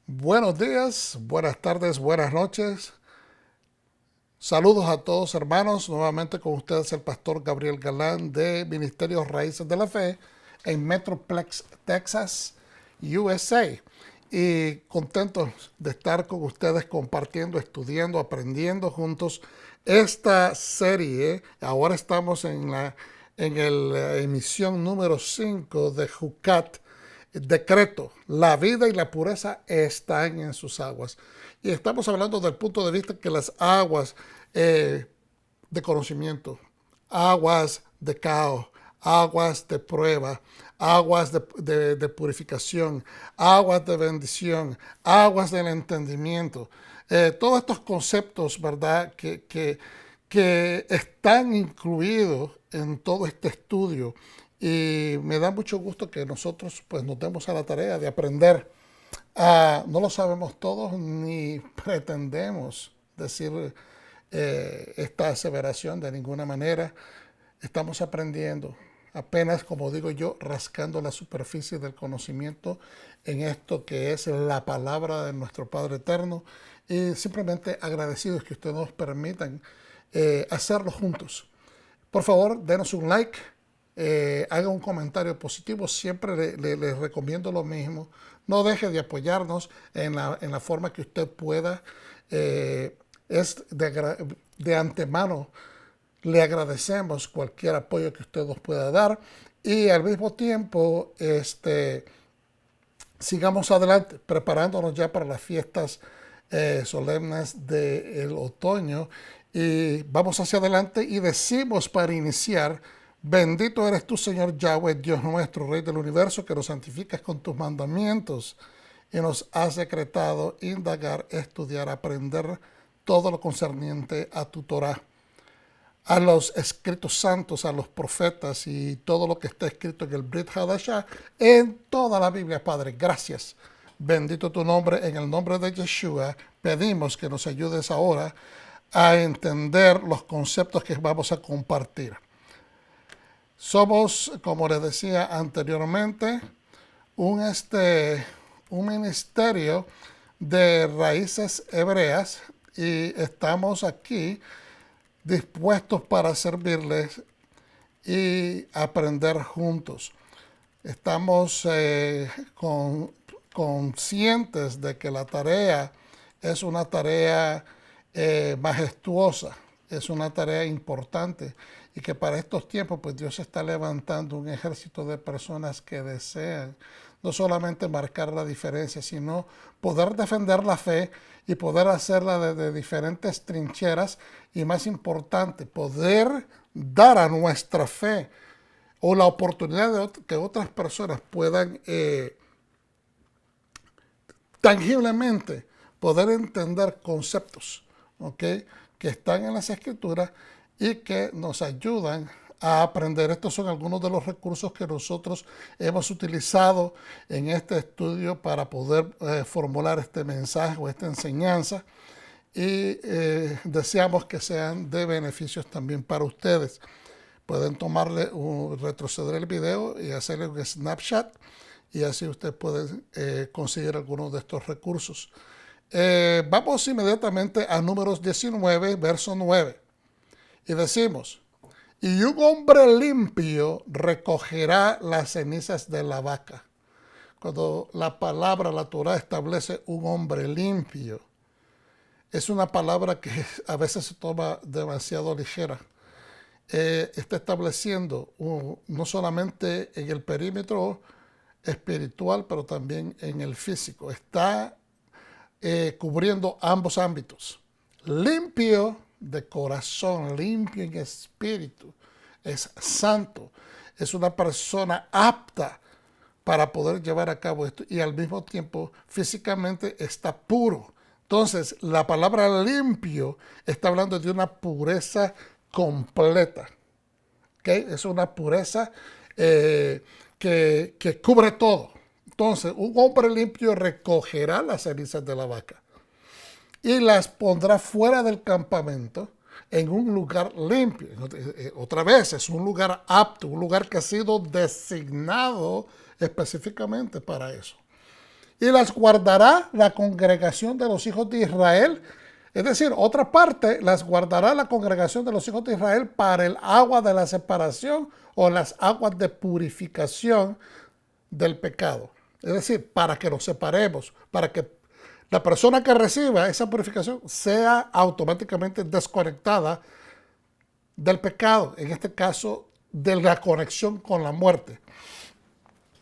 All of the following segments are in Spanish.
Buenos días, buenas tardes, buenas noches. Saludos a todos hermanos. Nuevamente con ustedes el pastor Gabriel Galán de Ministerios Raíces de la Fe en Metroplex, Texas, USA. Y contentos de estar con ustedes compartiendo, estudiando, aprendiendo juntos esta serie. Ahora estamos en la emisión número 5 de Jucat. Decreto, la vida y la pureza están en sus aguas. Y estamos hablando del punto de vista que las aguas de conocimiento, aguas de caos, aguas de prueba, aguas de purificación, aguas de bendición, aguas del entendimiento. Todos estos conceptos, ¿verdad?, que están incluidos en todo este estudio. Y me da mucho gusto que nosotros pues nos demos a la tarea de aprender. No lo sabemos todos ni pretendemos decir esta aseveración de ninguna manera. Estamos aprendiendo, apenas, como digo yo, rascando la superficie del conocimiento en esto que es la palabra de nuestro Padre Eterno, y simplemente agradecidos que ustedes nos permitan hacerlo juntos. Por favor, denos un like, haga un comentario positivo. Siempre les recomiendo lo mismo. No deje de apoyarnos en la forma que usted pueda. Es de antemano, le agradecemos cualquier apoyo que usted nos pueda dar, y al mismo tiempo sigamos adelante preparándonos ya para las fiestas solemnes del otoño, y vamos hacia adelante y decimos para iniciar: bendito eres tú, Señor Yahweh, Dios nuestro, Rey del universo, que nos santificas con tus mandamientos y nos has decretado indagar, estudiar, aprender todo lo concerniente a tu Torah, a los escritos santos, a los profetas y todo lo que está escrito en el Brit Hadashah, en toda la Biblia. Padre, gracias. Bendito tu nombre. En el nombre de Yeshua pedimos que nos ayudes ahora a entender los conceptos que vamos a compartir. Somos, como les decía anteriormente, un ministerio de raíces hebreas, y estamos aquí dispuestos para servirles y aprender juntos. Estamos conscientes de que la tarea es una tarea majestuosa, es una tarea importante, y que para estos tiempos pues Dios está levantando un ejército de personas que desean no solamente marcar la diferencia, sino poder defender la fe y poder hacerla desde diferentes trincheras, y más importante, poder dar a nuestra fe o la oportunidad de que otras personas puedan tangiblemente poder entender conceptos, ¿okay?, que están en las Escrituras y que nos ayudan a aprender. Estos son algunos de los recursos que nosotros hemos utilizado en este estudio para poder formular este mensaje o esta enseñanza, y deseamos que sean de beneficios también para ustedes. Pueden tomarle retroceder el video y hacerle un snapshot, y así usted puede conseguir algunos de estos recursos. Vamos inmediatamente a Números 19, verso 9. Y decimos: y un hombre limpio recogerá las cenizas de la vaca. Cuando la palabra, la Torah, establece un hombre limpio, es una palabra que a veces se toma demasiado ligera. Está estableciendo no solamente en el perímetro espiritual, pero también en el físico. Está cubriendo ambos ámbitos. Limpio de corazón, limpio en espíritu, es santo, es una persona apta para poder llevar a cabo esto, y al mismo tiempo físicamente está puro. Entonces, la palabra limpio está hablando de una pureza completa, ¿okay? Es una pureza que cubre todo. Entonces, un hombre limpio recogerá las cenizas de la vaca y las pondrá fuera del campamento en un lugar limpio. Otra vez, es un lugar apto, un lugar que ha sido designado específicamente para eso. y las guardará la congregación de los hijos de Israel. Es decir, otra parte, las guardará la congregación de los hijos de Israel para el agua de la separación o las aguas de purificación del pecado. Es decir, para que nos separemos, para que la persona que reciba esa purificación sea automáticamente desconectada del pecado, en este caso de la conexión con la muerte.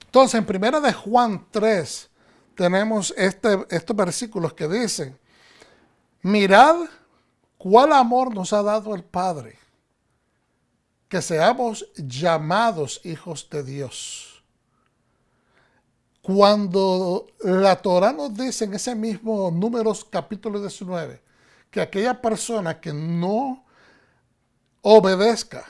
Entonces, en 1 de Juan 3 tenemos estos versículos que dicen: mirad cuál amor nos ha dado el Padre, que seamos llamados hijos de Dios. Cuando la Torah nos dice en ese mismo Números capítulo 19 que aquella persona que no obedezca,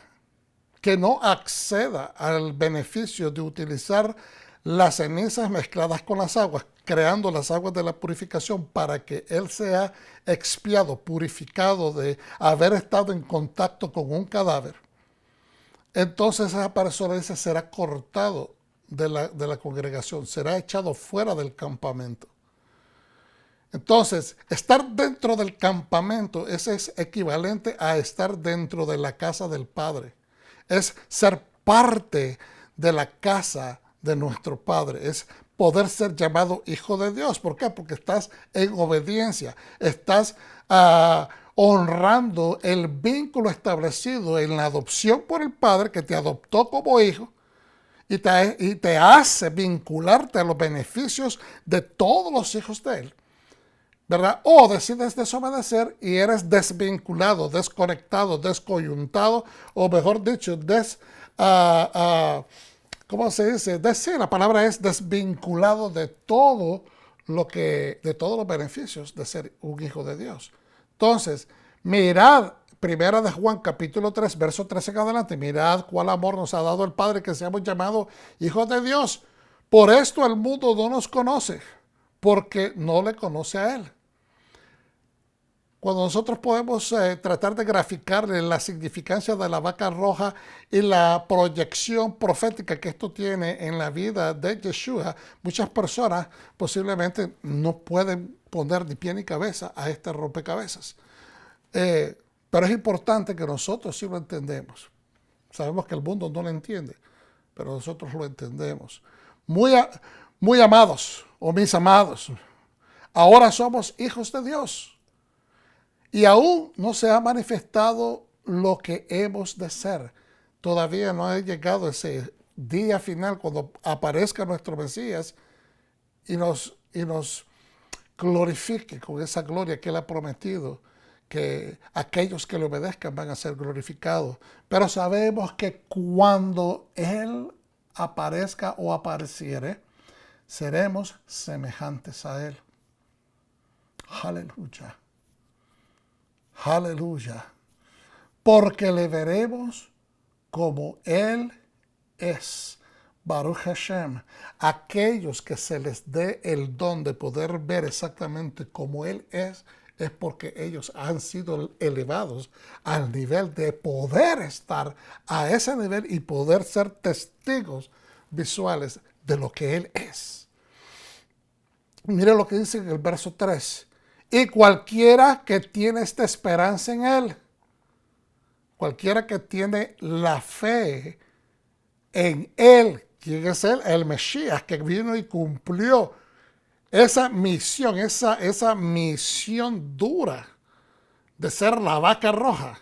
que no acceda al beneficio de utilizar las cenizas mezcladas con las aguas, creando las aguas de la purificación para que él sea expiado, purificado de haber estado en contacto con un cadáver, entonces esa persona dice será cortado de la congregación, será echado fuera del campamento. Entonces, estar dentro del campamento es equivalente a estar dentro de la casa del Padre. Es ser parte de la casa de nuestro Padre. Es poder ser llamado hijo de Dios. ¿Por qué? Porque estás en obediencia. Estás honrando el vínculo establecido en la adopción por el Padre, que te adoptó como hijo y te hace vincularte a los beneficios de todos los hijos de él, ¿verdad? O decides desobedecer y eres desvinculado, desconectado, descoyuntado, o mejor dicho, ¿cómo se dice? Sí, la palabra es desvinculado de todos los beneficios de ser un hijo de Dios. Entonces, mirad, 1 de Juan capítulo 3, verso 13 en adelante, mirad cuál amor nos ha dado el Padre, que seamos llamados hijos de Dios. Por esto el mundo no nos conoce, porque no le conoce a Él. Cuando nosotros podemos tratar de graficarle la significancia de la vaca roja y la proyección profética que esto tiene en la vida de Yeshua, muchas personas posiblemente no pueden poner ni pie ni cabeza a este rompecabezas. Pero es importante que nosotros sí lo entendemos. Sabemos que el mundo no lo entiende, pero nosotros lo entendemos. Muy amados, o mis amados, ahora somos hijos de Dios. Y aún no se ha manifestado lo que hemos de ser. Todavía no ha llegado ese día final cuando aparezca nuestro Mesías y nos glorifique con esa gloria que Él ha prometido, que aquellos que le obedezcan van a ser glorificados. Pero sabemos que cuando Él aparezca o apareciere, seremos semejantes a Él. Aleluya. Aleluya. Porque le veremos como Él es. Baruch Hashem. Aquellos que se les dé el don de poder ver exactamente como Él es porque ellos han sido elevados al nivel de poder estar a ese nivel y poder ser testigos visuales de lo que Él es. Mire lo que dice en el verso 3. Y cualquiera que tiene esta esperanza en Él, cualquiera que tiene la fe en Él, ¿quién es Él? El Mesías, que vino y cumplió esa misión, esa misión dura de ser la vaca roja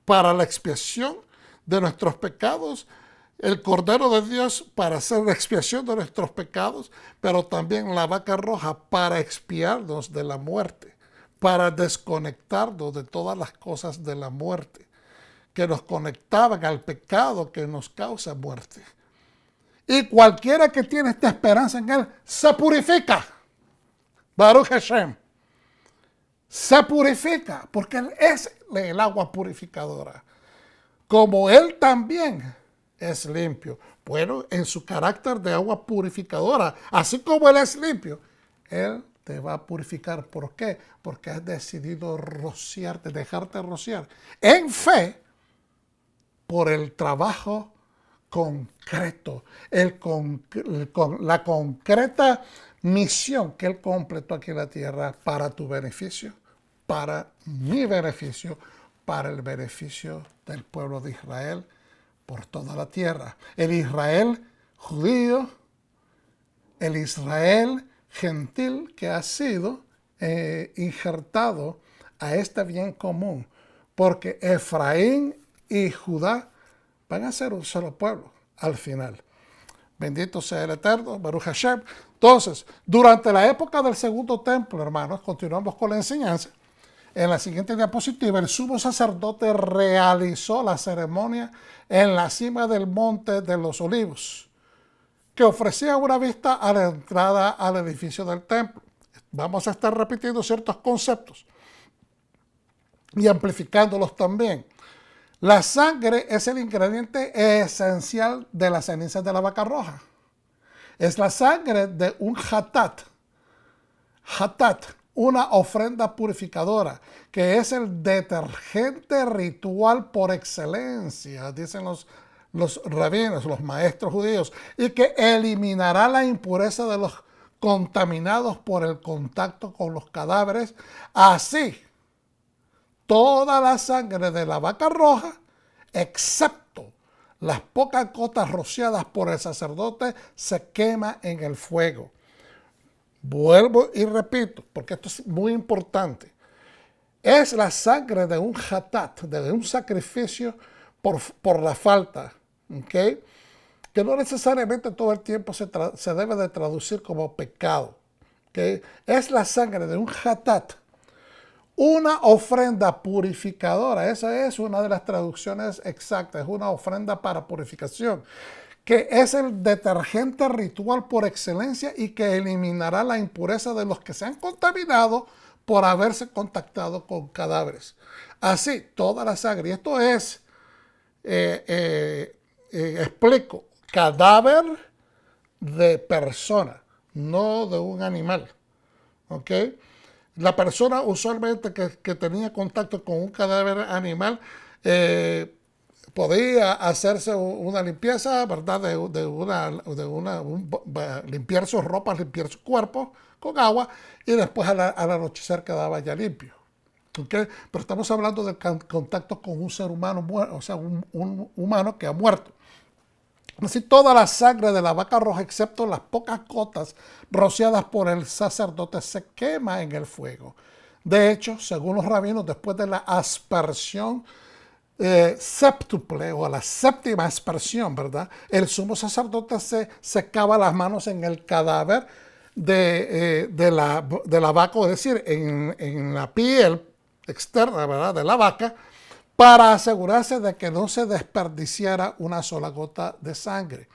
para la expiación de nuestros pecados, el Cordero de Dios para hacer la expiación de nuestros pecados, pero también la vaca roja para expiarnos de la muerte, para desconectarnos de todas las cosas de la muerte, que nos conectaban al pecado que nos causa muerte. Y cualquiera que tiene esta esperanza en Él se purifica. Baruch Hashem. Se purifica porque Él es el agua purificadora. Como Él también es limpio. Bueno, en su carácter de agua purificadora, así como Él es limpio, Él te va a purificar. ¿Por qué? Porque has decidido rociarte, dejarte rociar en fe por el trabajo concreto, la concreta misión que Él completó aquí en la tierra para tu beneficio, para mi beneficio, para el beneficio del pueblo de Israel por toda la tierra. El Israel judío, el Israel gentil que ha sido injertado a este bien común, porque Efraín y Judá van a ser un solo pueblo al final. Bendito sea el Eterno, Baruch Hashem. Entonces, durante la época del segundo templo, hermanos, continuamos con la enseñanza. En la siguiente diapositiva, el sumo sacerdote realizó la ceremonia en la cima del monte de los olivos, que ofrecía una vista a la entrada al edificio del templo. Vamos a estar repitiendo ciertos conceptos y amplificándolos también. La sangre es el ingrediente esencial de las cenizas de la vaca roja. Es la sangre de un hatat. Hatat, una ofrenda purificadora, que es el detergente ritual por excelencia, dicen los rabinos, los maestros judíos, y que eliminará la impureza de los contaminados por el contacto con los cadáveres. Así, toda la sangre de la vaca roja, excepto las pocas gotas rociadas por el sacerdote, se quema en el fuego. Vuelvo y repito, porque esto es muy importante. Es la sangre de un hatat, de un sacrificio por la falta, ¿okay? Que no necesariamente todo el tiempo se debe de traducir como pecado, ¿okay? Es la sangre de un hatat, una ofrenda purificadora. Esa es una de las traducciones exactas, es una ofrenda para purificación, que es el detergente ritual por excelencia y que eliminará la impureza de los que se han contaminado por haberse contactado con cadáveres. Así, toda la sangre, y esto es, explico, cadáver de persona, no de un animal, ¿ok? La persona usualmente que tenía contacto con un cadáver animal podía hacerse una limpieza, ¿verdad? Limpiar sus ropas, limpiar su cuerpo con agua y después al anochecer quedaba ya limpio. ¿Okay? Pero estamos hablando del contacto con un ser humano, o sea, un humano que ha muerto. Así toda la sangre de la vaca roja, excepto las pocas gotas rociadas por el sacerdote, se quema en el fuego. De hecho, según los rabinos, después de la aspersión séptuple o la séptima aspersión, ¿verdad? El sumo sacerdote se secaba las manos en el cadáver de la vaca, es decir, en la piel externa, ¿verdad?, de la vaca, para asegurarse de que no se desperdiciara una sola gota de sangre.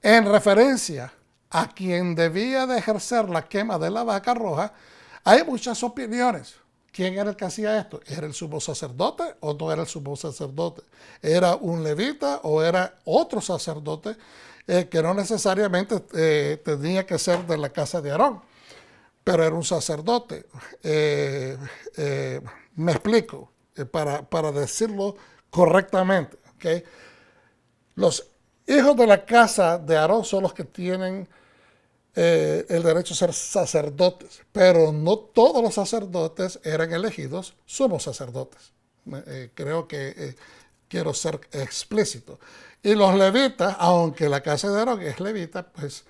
En referencia a quien debía de ejercer la quema de la vaca roja, hay muchas opiniones. ¿Quién era el que hacía esto? ¿Era el sumo sacerdote o no era el sumo sacerdote? ¿Era un levita o era otro sacerdote que no necesariamente tenía que ser de la casa de Aarón, pero era un sacerdote? Me explico, para decirlo correctamente, ¿okay? Los hijos de la casa de Aarón son los que tienen el derecho a ser sacerdotes, pero no todos los sacerdotes eran elegidos sumos sacerdotes. Creo que quiero ser explícito. Y los levitas, aunque la casa de Aarón es levita, pues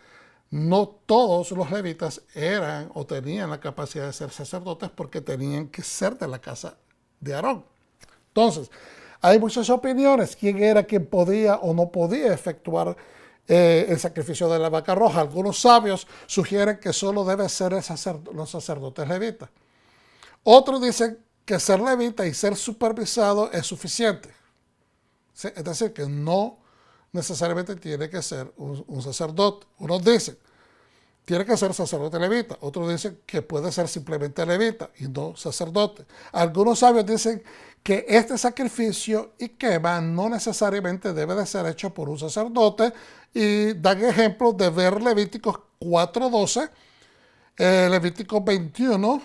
no todos los levitas eran o tenían la capacidad de ser sacerdotes porque tenían que ser de la casa de Aarón. Entonces, hay muchas opiniones. ¿Quién era quien podía o no podía efectuar el sacrificio de la vaca roja? Algunos sabios sugieren que solo debe ser los sacerdotes levitas. Otros dicen que ser levita y ser supervisado es suficiente. Es decir, que no necesariamente tiene que ser un sacerdote. Unos dicen, tiene que ser sacerdote levita. Otros dicen que puede ser simplemente levita y no sacerdote. Algunos sabios dicen que este sacrificio y quema no necesariamente debe de ser hecho por un sacerdote y dan ejemplos de ver Levíticos 4:12, Levíticos 21,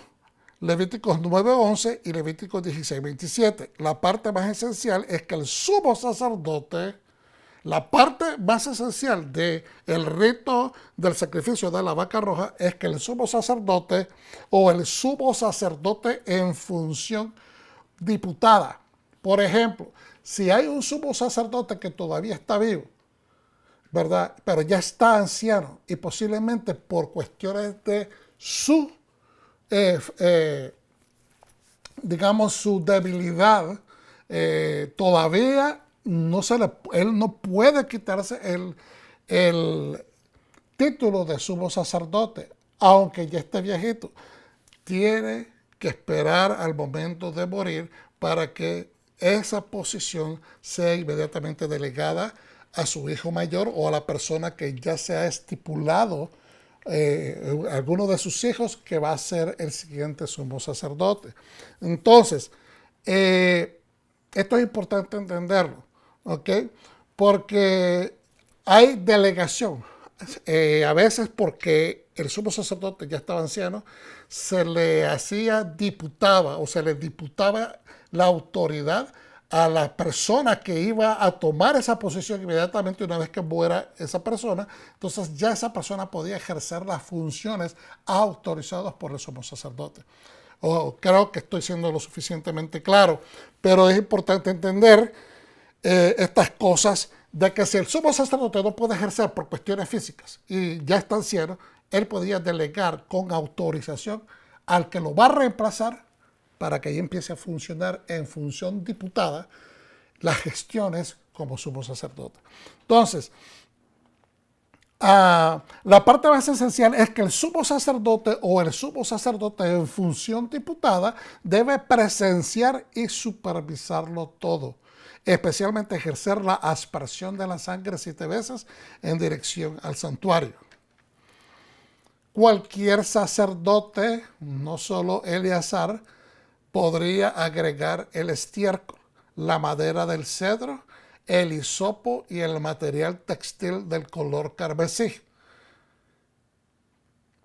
Levíticos 9:11 y Levíticos 16:27. La parte más esencial es que el sumo sacerdote La parte más esencial del rito del sacrificio de la vaca roja es que el sumo sacerdote o el sumo sacerdote en función diputada. Por ejemplo, si hay un sumo sacerdote que todavía está vivo, ¿verdad? Pero ya está anciano y posiblemente por cuestiones de su, digamos, su debilidad, todavía él no puede quitarse el título de sumo sacerdote, aunque ya esté viejito. Tiene que esperar al momento de morir para que esa posición sea inmediatamente delegada a su hijo mayor o a la persona que ya se ha estipulado, alguno de sus hijos, que va a ser el siguiente sumo sacerdote. Entonces, esto es importante entenderlo, ¿ok? Porque hay delegación. A veces porque el sumo sacerdote ya estaba anciano, se le hacía diputaba o se le diputaba la autoridad a la persona que iba a tomar esa posición inmediatamente una vez que muera esa persona. Entonces ya esa persona podía ejercer las funciones autorizadas por el sumo sacerdote. Creo que estoy siendo lo suficientemente claro, pero es importante entender estas cosas, de que si el sumo sacerdote no puede ejercer por cuestiones físicas y ya está anciano, él podía delegar con autorización al que lo va a reemplazar para que ahí empiece a funcionar en función diputada las gestiones como sumo sacerdote. Entonces, la parte más esencial es que el sumo sacerdote o el sumo sacerdote en función diputada debe presenciar y supervisarlo todo, especialmente ejercer la aspersión de la sangre 7 veces en dirección al santuario. Cualquier sacerdote, no solo Eleazar, podría agregar el estiércol, la madera del cedro, el hisopo y el material textil del color carmesí.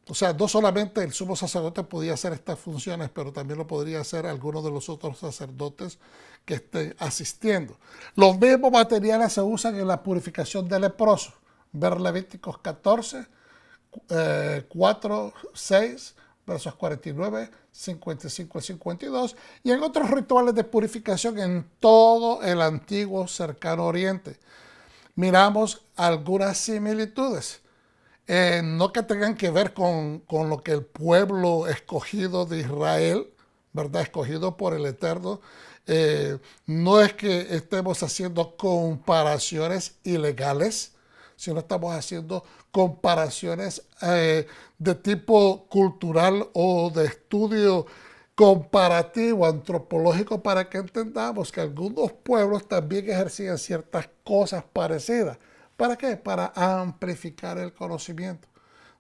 O sea, no solamente el sumo sacerdote podía hacer estas funciones, pero también lo podría hacer alguno de los otros sacerdotes que estén asistiendo. Los mismos materiales se usan en la purificación del leproso. Ver Levíticos 14, 4, 6, versos 49, 55 al 52, y en otros rituales de purificación en todo el antiguo cercano oriente. Miramos algunas similitudes. No que tengan que ver con lo que el pueblo escogido de Israel, ¿verdad? Escogido por el Eterno. No es que estemos haciendo comparaciones ilegales, sino estamos haciendo comparaciones de tipo cultural o de estudio comparativo, antropológico, para que entendamos que algunos pueblos también ejercían ciertas cosas parecidas. ¿Para qué? Para amplificar el conocimiento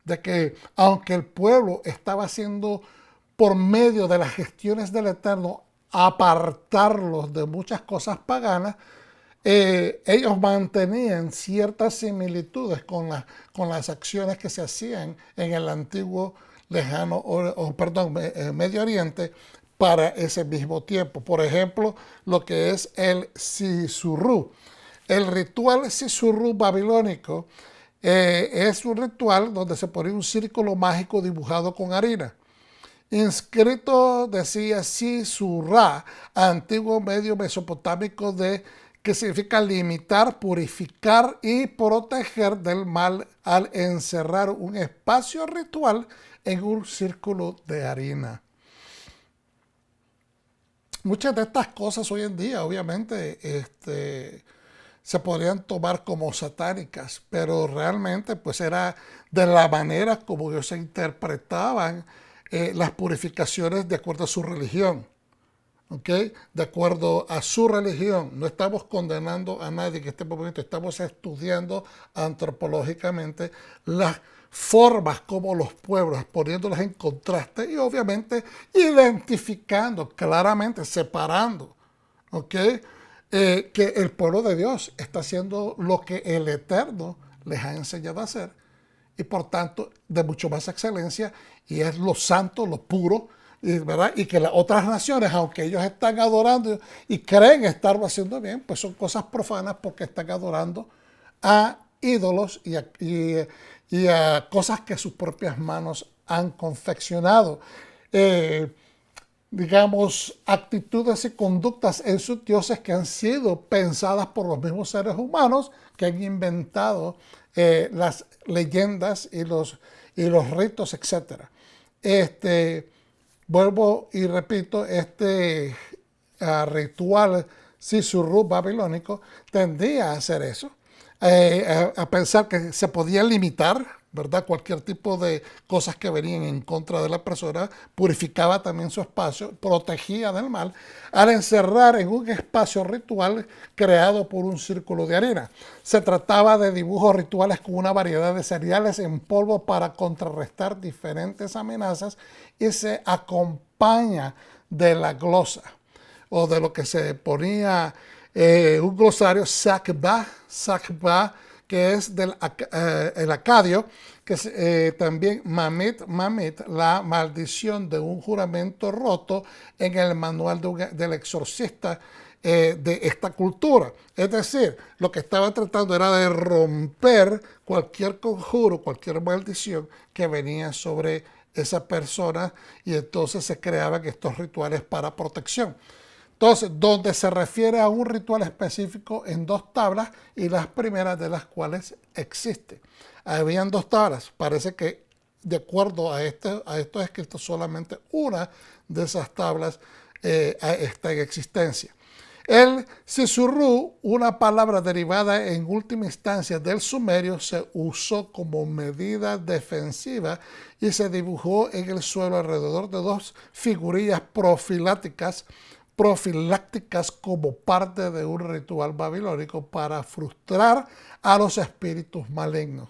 de que aunque el pueblo estaba haciendo por medio de las gestiones del Eterno apartarlos de muchas cosas paganas, ellos mantenían ciertas similitudes con las acciones que se hacían en el antiguo lejano, Medio Oriente para ese mismo tiempo. Por ejemplo, lo que es el Sisurú. El ritual Sisurú babilónico es un ritual donde se pone un círculo mágico dibujado con harina. Inscrito decía Sisurá, antiguo medio mesopotámico que significa limitar, purificar y proteger del mal al encerrar un espacio ritual en un círculo de harina. Muchas de estas cosas hoy en día, obviamente, se podrían tomar como satánicas, pero realmente pues era de la manera como ellos se interpretaban las purificaciones de acuerdo a su religión. ¿Okay? De acuerdo a su religión. No estamos condenando a nadie en este momento, estamos estudiando antropológicamente las formas como los pueblos, poniéndolas en contraste y obviamente identificando claramente, separando, ¿okay? Que el pueblo de Dios está haciendo lo que el Eterno les ha enseñado a hacer y por tanto de mucho más excelencia, y es lo santo, lo puro, ¿verdad? Y que las otras naciones, aunque ellos están adorando y creen estarlo haciendo bien, pues son cosas profanas porque están adorando a ídolos y a cosas que sus propias manos han confeccionado. Digamos, actitudes y conductas en sus dioses que han sido pensadas por los mismos seres humanos que han inventado las leyendas y los ritos, etc. Vuelvo y repito, ritual Sisurú babilónico tendía a hacer eso, a pensar que se podía limitar, ¿verdad? Cualquier tipo de cosas que venían en contra de la persona, purificaba también su espacio, protegía del mal, al encerrar en un espacio ritual creado por un círculo de arena. Se trataba de dibujos rituales con una variedad de cereales en polvo para contrarrestar diferentes amenazas y se acompaña de la glosa o de lo que se ponía un glosario Sakba, que es el acadio, que es también Mamit, la maldición de un juramento roto en el manual del exorcista de esta cultura. Es decir, lo que estaba tratando era de romper cualquier conjuro, cualquier maldición que venía sobre esa persona, y entonces se creaban estos rituales para protección. Entonces, donde se refiere a un ritual específico en 2 tablas, y las primeras de las cuales existe. Habían 2 tablas. Parece que, de acuerdo a estos escritos, solamente una de esas tablas está en existencia. El Sisurú, una palabra derivada en última instancia del sumerio, se usó como medida defensiva y se dibujó en el suelo alrededor de 2 figurillas profilácticas como parte de un ritual babilónico para frustrar a los espíritus malignos.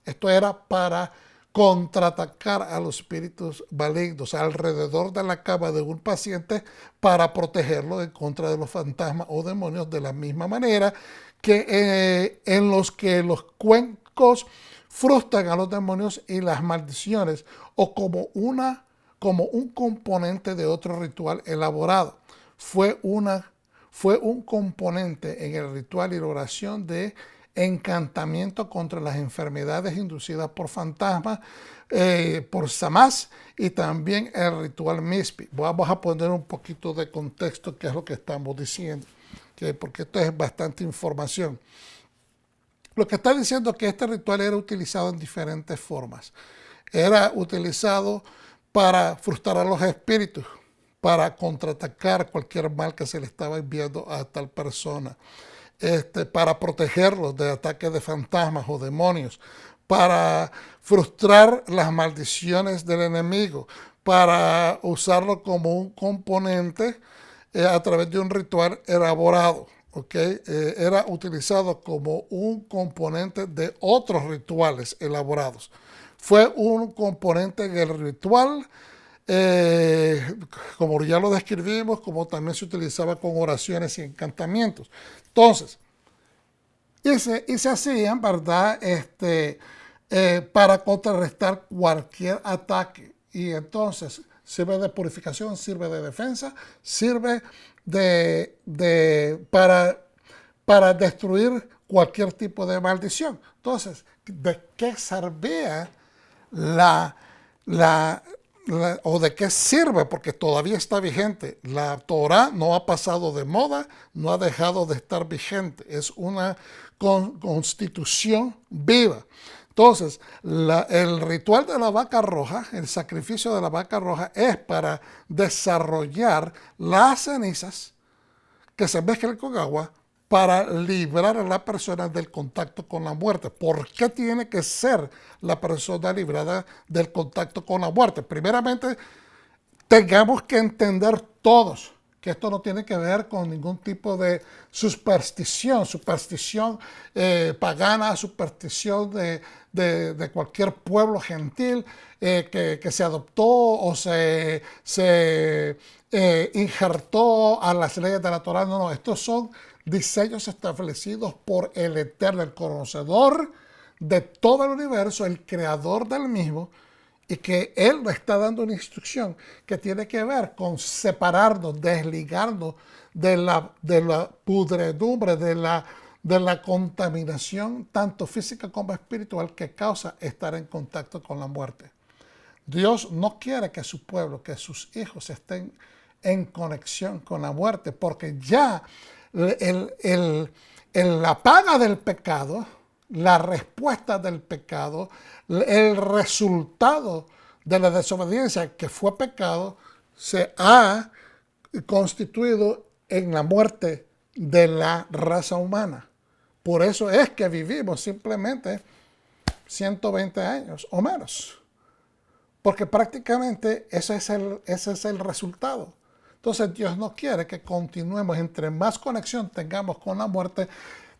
Esto era para contraatacar a los espíritus malignos alrededor de la cama de un paciente para protegerlo en contra de los fantasmas o demonios, de la misma manera que en los que los cuencos frustran a los demonios y las maldiciones, o como un componente de otro ritual elaborado. Fue un componente en el ritual y la oración de encantamiento contra las enfermedades inducidas por fantasmas, por Samás, y también el ritual Mispi. Vamos a poner un poquito de contexto, qué es lo que estamos diciendo, porque esto es bastante información. Lo que está diciendo es que este ritual era utilizado en diferentes formas. Era utilizado para frustrar a los espíritus, para contraatacar cualquier mal que se le estaba enviando a tal persona, para protegerlos de ataques de fantasmas o demonios, para frustrar las maldiciones del enemigo, para usarlo como un componente a través de un ritual elaborado. Era utilizado como un componente de otros rituales elaborados. Fue un componente en el ritual, como ya lo describimos, como también se utilizaba con oraciones y encantamientos. Entonces, y se hacían, ¿verdad? Para contrarrestar cualquier ataque. Y entonces sirve de purificación, sirve de defensa, sirve para destruir cualquier tipo de maldición. Entonces, ¿de qué servía o de qué sirve? Porque todavía está vigente. La Torah no ha pasado de moda, no ha dejado de estar vigente. Es una constitución viva. Entonces, el ritual de la vaca roja, el sacrificio de la vaca roja, es para desarrollar las cenizas que se mezclan con agua para librar a la persona del contacto con la muerte. ¿Por qué tiene que ser la persona librada del contacto con la muerte? Primeramente, tengamos que entender todos que esto no tiene que ver con ningún tipo de superstición pagana, superstición de cualquier pueblo gentil que se adoptó o se injertó a las leyes de la Torah. No, estos son diseños establecidos por el Eterno, el conocedor de todo el universo, el creador del mismo, y que Él nos está dando una instrucción que tiene que ver con separarnos, desligarnos de la pudredumbre, de la contaminación tanto física como espiritual que causa estar en contacto con la muerte. Dios no quiere que su pueblo, que sus hijos estén en conexión con la muerte, porque ya la paga del pecado, la respuesta del pecado, el resultado de la desobediencia que fue pecado, se ha constituido en la muerte de la raza humana. Por eso es que vivimos simplemente 120 años o menos. Porque prácticamente ese es el resultado. Entonces Dios no quiere que continuemos. Entre más conexión tengamos con la muerte,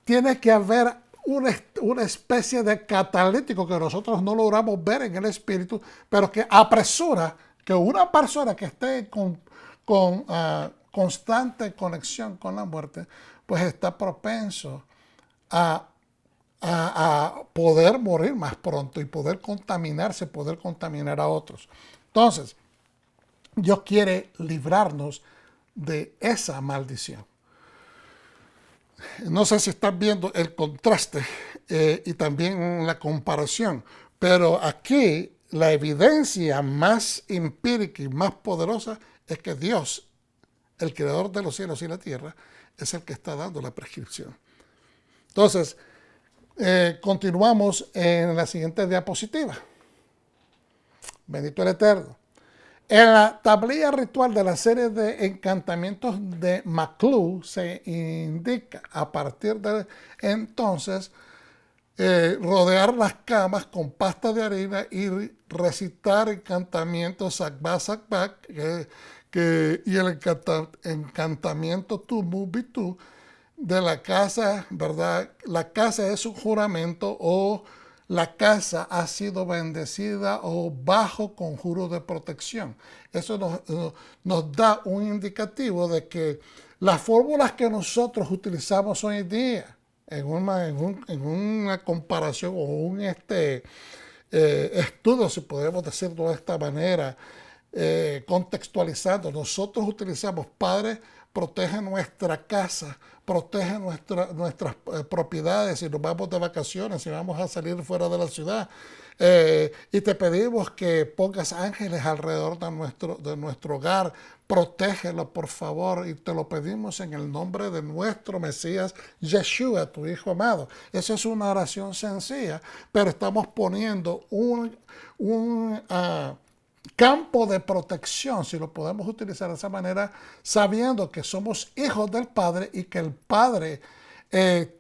tiene que haber una especie de catalítico que nosotros no logramos ver en el espíritu, pero que apresura que una persona que esté con constante conexión con la muerte, pues está propenso a poder morir más pronto y poder contaminarse, poder contaminar a otros. Entonces, Dios quiere librarnos de esa maldición. No sé si están viendo el contraste y también la comparación, pero aquí la evidencia más empírica y más poderosa es que Dios, el creador de los cielos y la tierra, es el que está dando la prescripción. Entonces, continuamos en la siguiente diapositiva. Bendito el Eterno. En la tablilla ritual de la serie de encantamientos de McClure se indica a partir de entonces rodear las camas con pasta de harina y recitar encantamientos Sakba Sakba y el encantamiento Tumu Bitu de la casa, ¿verdad? La casa es un juramento o la casa ha sido bendecida o bajo conjuro de protección. Eso nos da un indicativo de que las fórmulas que nosotros utilizamos hoy en día, en una comparación o un estudio, si podemos decirlo de esta manera, contextualizando, nosotros utilizamos Padre, protege nuestra casa, protege nuestras propiedades si nos vamos de vacaciones, si vamos a salir fuera de la ciudad. Y te pedimos que pongas ángeles alrededor de nuestro hogar, protégelo por favor, y te lo pedimos en el nombre de nuestro Mesías Yeshua, tu Hijo amado. Esa es una oración sencilla, pero estamos poniendo un campo de protección, si lo podemos utilizar de esa manera, sabiendo que somos hijos del Padre y que el Padre,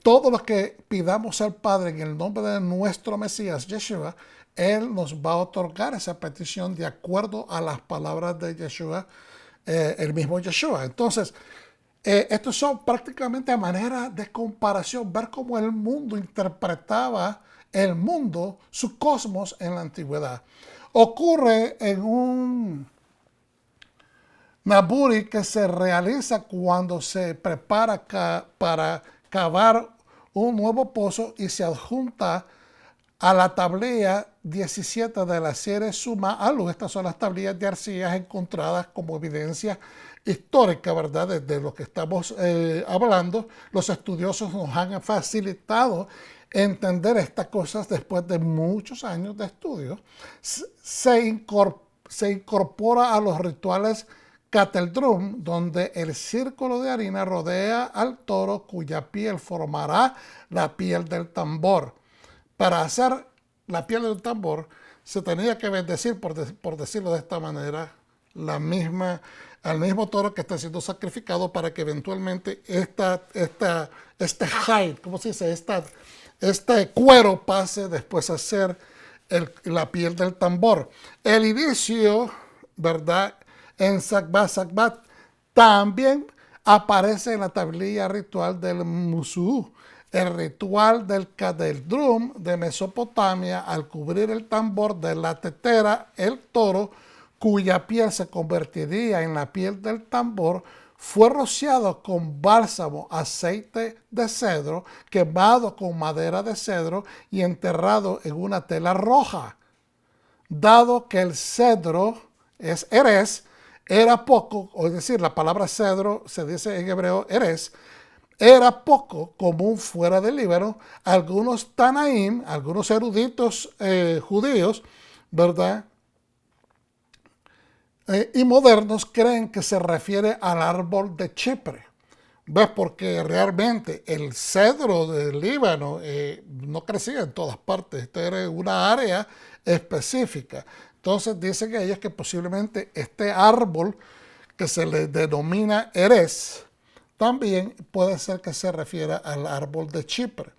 todo lo que pidamos al Padre en el nombre de nuestro Mesías Yeshua, Él nos va a otorgar esa petición de acuerdo a las palabras de Yeshua, el mismo Yeshua. Entonces, estos son prácticamente a manera de comparación, ver cómo el mundo interpretaba el mundo, su cosmos en la antigüedad. Ocurre en un naburi que se realiza cuando se prepara para cavar un nuevo pozo y se adjunta a la tablilla 17 de la serie Suma Alu. Estas son las tablillas de arcillas encontradas como evidencia histórica, ¿verdad? De lo que estamos hablando. Los estudiosos nos han facilitado entender estas cosas después de muchos años de estudio. Se incorpora a los rituales Cateldrum, donde el círculo de harina rodea al toro cuya piel formará la piel del tambor. Para hacer la piel del tambor se tenía que bendecir, por decirlo de esta manera, al mismo toro que está siendo sacrificado para que eventualmente este hide, ¿cómo se dice? Este cuero pase después a ser la piel del tambor. El inicio, ¿verdad? En Sakba Sakbat también aparece en la tablilla ritual del Musú, el ritual del Cateldrum de Mesopotamia, al cubrir el tambor de la tetera, el toro, cuya piel se convertiría en la piel del tambor, fue rociado con bálsamo, aceite de cedro, quemado con madera de cedro y enterrado en una tela roja. Dado que el cedro es erez, era poco, es decir, la palabra cedro se dice en hebreo erez, era poco común fuera del Líbano. Algunos Tanaim, algunos eruditos judíos, ¿verdad? Y modernos creen que se refiere al árbol de Chipre. ¿Ves? Porque realmente el cedro del Líbano no crecía en todas partes. Esta era una área específica. Entonces dicen ellos que posiblemente este árbol que se le denomina Erez también puede ser que se refiera al árbol de Chipre.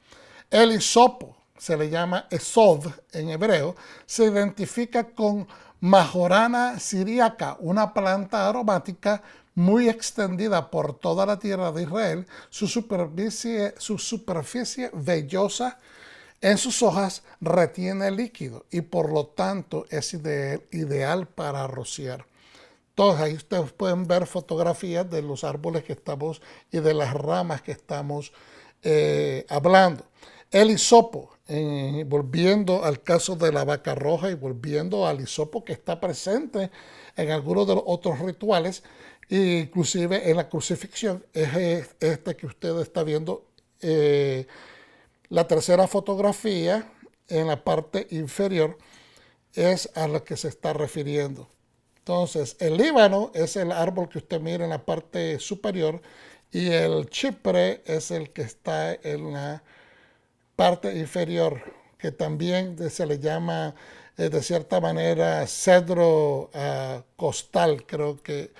El hisopo, se le llama esod en hebreo, se identifica con Majorana syriaca, una planta aromática muy extendida por toda la tierra de Israel. Su superficie vellosa en sus hojas retiene líquido y por lo tanto es ideal para rociar. Entonces ahí ustedes pueden ver fotografías de los árboles que estamos y de las ramas que estamos hablando. El hisopo, volviendo al caso de la vaca roja y volviendo al hisopo que está presente en algunos de los otros rituales, inclusive en la crucifixión, es este que usted está viendo, la tercera fotografía en la parte inferior es a la que se está refiriendo. Entonces, el Líbano es el árbol que usted mira en la parte superior y el Chipre es el que está en la parte inferior, que también se le llama de cierta manera cedro costal, creo que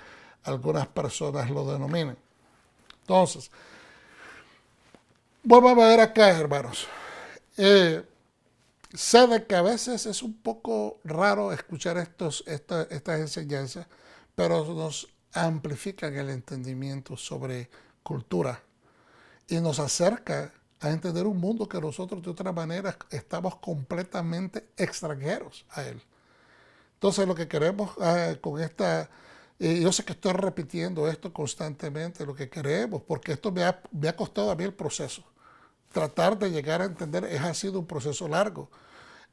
algunas personas lo denominan. Entonces, vamos a ver acá, hermanos. Sé de que a veces es un poco raro escuchar estas enseñanzas, pero nos amplifican el entendimiento sobre cultura y nos acerca a entender un mundo que nosotros de otra manera estamos completamente extranjeros a él. Entonces lo que queremos con esta, yo sé que estoy repitiendo esto constantemente, lo que queremos, porque esto me ha costado a mí el proceso. Tratar de llegar a entender ha sido un proceso largo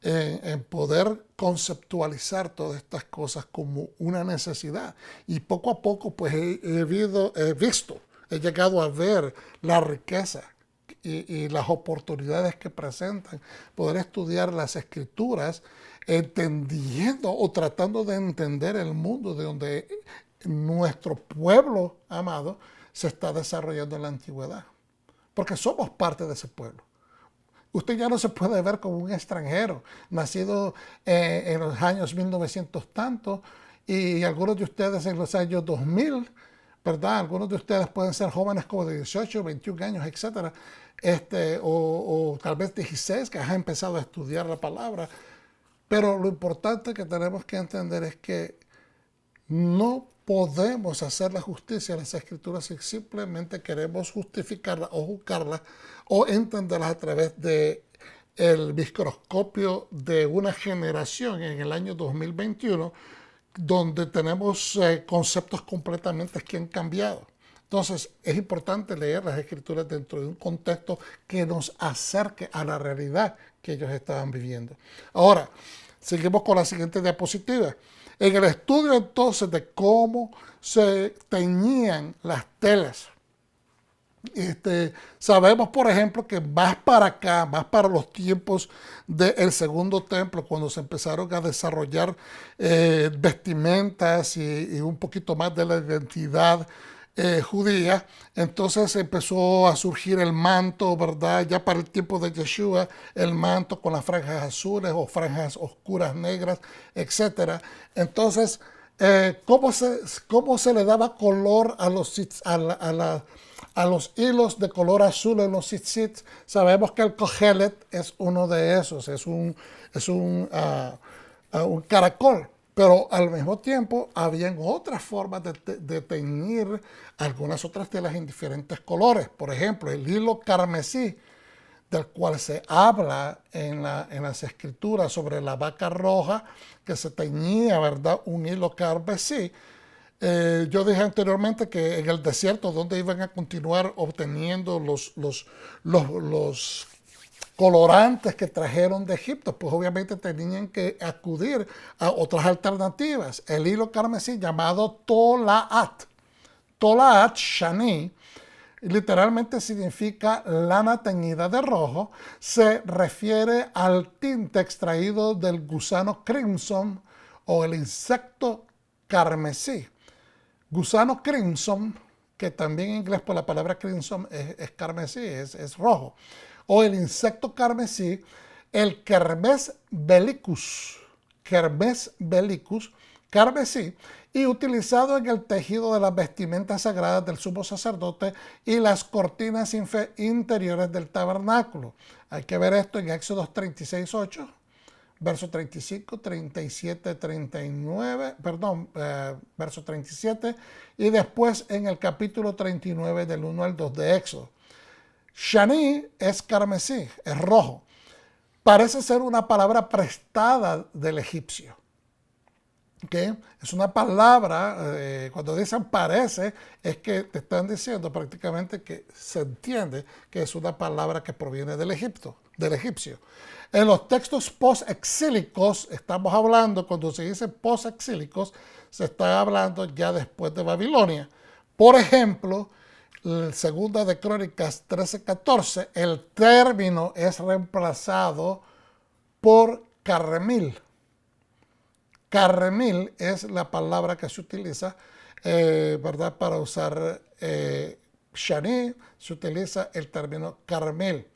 en poder conceptualizar todas estas cosas como una necesidad. Y poco a poco pues he llegado a ver la riqueza y las oportunidades que presentan, poder estudiar las escrituras, entendiendo o tratando de entender el mundo de donde nuestro pueblo amado se está desarrollando en la antigüedad. Porque somos parte de ese pueblo. Usted ya no se puede ver como un extranjero, nacido en los años 1900 tanto, y algunos de ustedes en los años 2000, ¿verdad? Algunos de ustedes pueden ser jóvenes como de 18, 21 años, etcétera, o tal vez 16, que han empezado a estudiar la palabra. Pero lo importante que tenemos que entender es que no podemos hacer la justicia de las escrituras si simplemente queremos justificarlas o juzgarlas o entenderlas a través de el microscopio de una generación en el año 2021, donde tenemos conceptos completamente que han cambiado. Entonces es importante leer las escrituras dentro de un contexto que nos acerque a la realidad que ellos estaban viviendo. Ahora, seguimos con la siguiente diapositiva. En el estudio entonces de cómo se teñían las telas, sabemos por ejemplo que más para acá, más para los tiempos del segundo templo, cuando se empezaron a desarrollar vestimentas y un poquito más de la identidad judía, entonces empezó a surgir el manto, ¿verdad? Ya para el tiempo de Yeshua, el manto con las franjas azules o franjas oscuras negras, etcétera. Entonces, ¿cómo se le daba color a los hilos de color azul en los tzitzit? Sabemos que el kohelet es uno de esos, es un caracol. Pero al mismo tiempo habían otras formas de teñir algunas otras telas en diferentes colores. Por ejemplo, el hilo carmesí, del cual se habla en las escrituras sobre la vaca roja, que se teñía, ¿verdad?, un hilo carmesí. Yo dije anteriormente que en el desierto, donde iban a continuar obteniendo los colorantes que trajeron de Egipto, pues obviamente tenían que acudir a otras alternativas. El hilo carmesí llamado Tolaat Shani, literalmente significa lana teñida de rojo, se refiere al tinte extraído del gusano crimson o el insecto carmesí. Gusano crimson, que también en inglés por la palabra crimson es carmesí, es rojo, o el insecto carmesí, el Kermes bellicus, carmesí, y utilizado en el tejido de las vestimentas sagradas del sumo sacerdote y las cortinas interiores del tabernáculo. Hay que ver esto en Éxodo 36:8, verso 35, 37, 39, verso 37, y después en el capítulo 39 del 1 al 2 de Éxodo. Shani es carmesí, es rojo. Parece ser una palabra prestada del egipcio. ¿Okay? Es una palabra, cuando dicen parece, es que te están diciendo prácticamente que se entiende que es una palabra que proviene del egipcio. En los textos post-exílicos, estamos hablando, cuando se dice post-exílicos, se está hablando ya después de Babilonia. Por ejemplo, en Segunda de Crónicas 13:14, el término es reemplazado por carmil. Carmil es la palabra que se utiliza, ¿verdad? Para usar Shani, se utiliza el término carmil.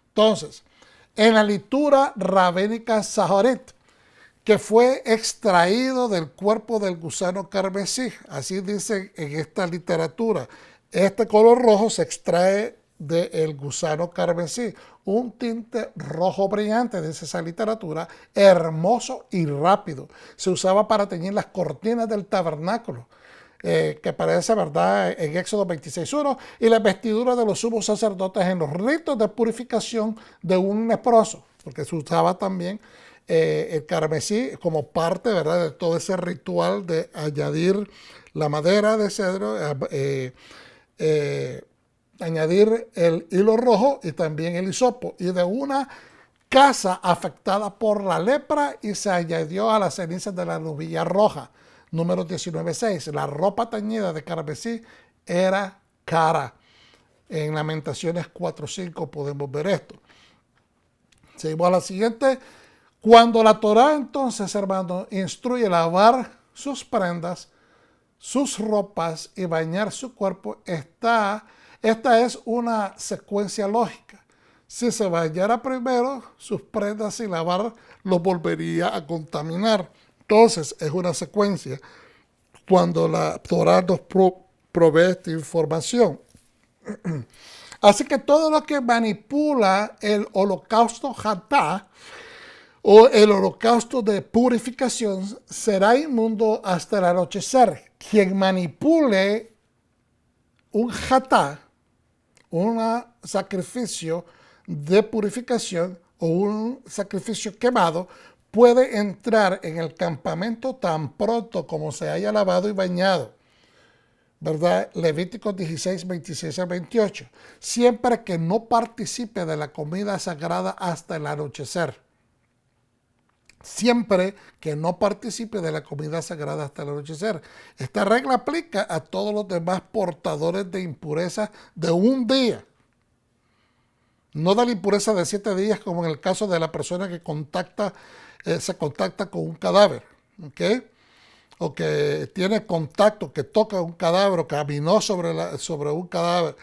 Entonces, en la litura rabínica Saharit, que fue extraído del cuerpo del gusano carmesí, así dice en esta literatura, este color rojo se extrae del gusano carmesí, un tinte rojo brillante, dice esa literatura, hermoso y rápido. Se usaba para teñir las cortinas del tabernáculo, que aparece, ¿verdad?, en Éxodo 26:1, y las vestiduras de los sumos sacerdotes en los ritos de purificación de un leproso, porque se usaba también el carmesí como parte, ¿verdad?, de todo ese ritual de añadir la madera de cedro, añadir el hilo rojo y también el hisopo, y de una casa afectada por la lepra, y se añadió a las cenizas de la nubilla roja. Número 19:6. La ropa teñida de carmesí era cara. En Lamentaciones 4:5 podemos ver esto. Seguimos a la siguiente. Cuando la Torá entonces, hermano, instruye lavar sus prendas, sus ropas y bañar su cuerpo, esta es una secuencia lógica. Si se bañara primero, sus prendas sin lavar los volvería a contaminar. Entonces es una secuencia cuando la Torá nos provee esta información. Así que todo lo que manipula el holocausto Hatá o el holocausto de purificación será inmundo hasta el anochecer. Quien manipule un Hatá, un sacrificio de purificación o un sacrificio quemado, puede entrar en el campamento tan pronto como se haya lavado y bañado, ¿verdad? Levíticos 16, 26 a 28. Siempre que no participe de la comida sagrada hasta el anochecer. Siempre que no participe de la comida sagrada hasta el anochecer. Esta regla aplica a todos los demás portadores de impureza de un día. No de la impureza de 7 días, como en el caso de la persona que se contacta con un cadáver, ¿ok? O que tiene contacto, que toca un cadáver o caminó sobre un cadáver.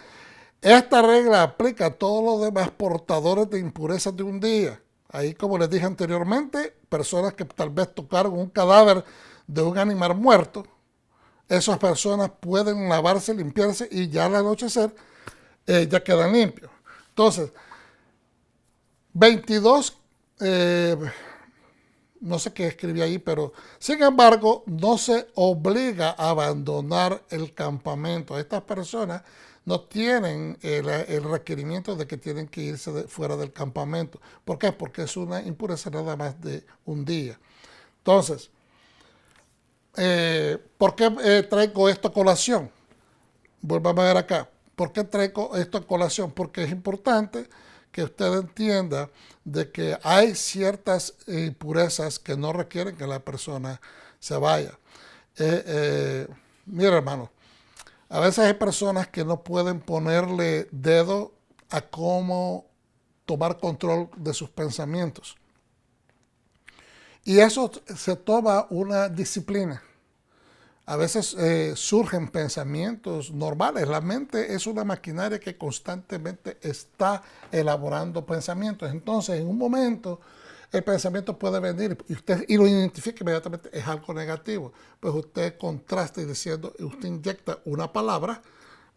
Esta regla aplica a todos los demás portadores de impurezas de un día. Ahí, como les dije anteriormente, personas que tal vez tocaron un cadáver de un animal muerto, esas personas pueden lavarse, limpiarse y ya al anochecer ya quedan limpios. Entonces, 22, no sé qué escribí ahí, pero sin embargo no se obliga a abandonar el campamento. Estas personas no tienen el requerimiento de que tienen que irse fuera del campamento. ¿Por qué? Porque es una impureza nada más de un día. Entonces, ¿por qué traigo esto a colación? Volvamos a ver acá. ¿Por qué traigo esto a colación? Porque es importante que usted entienda de que hay ciertas impurezas que no requieren que la persona se vaya. Mira, hermano, A veces hay personas que no pueden ponerle dedo a cómo tomar control de sus pensamientos. Y eso se toma una disciplina. A veces surgen pensamientos normales. La mente es una maquinaria que constantemente está elaborando pensamientos. Entonces, en un momento, el pensamiento puede venir y lo identifica inmediatamente, es algo negativo. Pues usted contrasta diciendo, usted inyecta una palabra,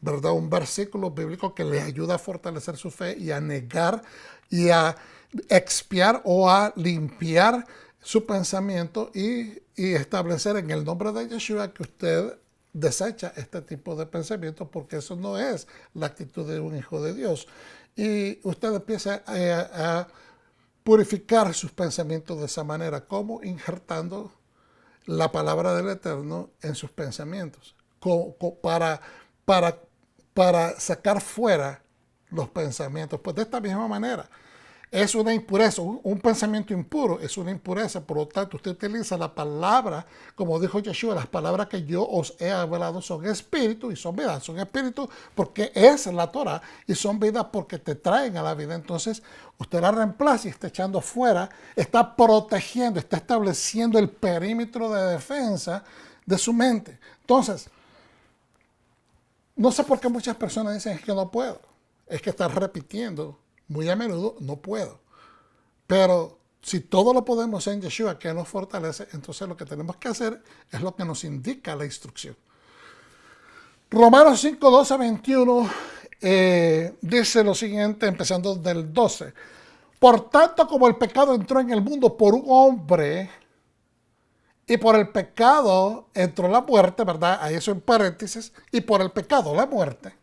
¿verdad? Un versículo bíblico que le ayuda a fortalecer su fe y a negar y a expiar o a limpiar su pensamiento y establecer en el nombre de Yeshua que usted desecha este tipo de pensamientos, porque eso no es la actitud de un hijo de Dios. Y usted empieza a purificar sus pensamientos de esa manera, como injertando la palabra del Eterno en sus pensamientos, para, para sacar fuera los pensamientos. Pues de esta misma manera, es una impureza, un pensamiento impuro es una impureza, por lo tanto usted utiliza la palabra, como dijo Yeshua, las palabras que yo os he hablado son espíritu y son vida, son espíritu porque es la Torah y son vida porque te traen a la vida. Entonces usted la reemplaza y está echando fuera, está protegiendo, está estableciendo el perímetro de defensa de su mente. Entonces, no sé por qué muchas personas dicen que no puedo, es que están repitiendo muy a menudo, no puedo. Pero si todo lo podemos en Yeshua, que nos fortalece, entonces lo que tenemos que hacer es lo que nos indica la instrucción. Romanos 5, 12, 21 dice lo siguiente, empezando del 12. Por tanto, como el pecado entró en el mundo por un hombre, y por el pecado entró la muerte, ¿verdad? Ahí eso en paréntesis, y por el pecado la muerte.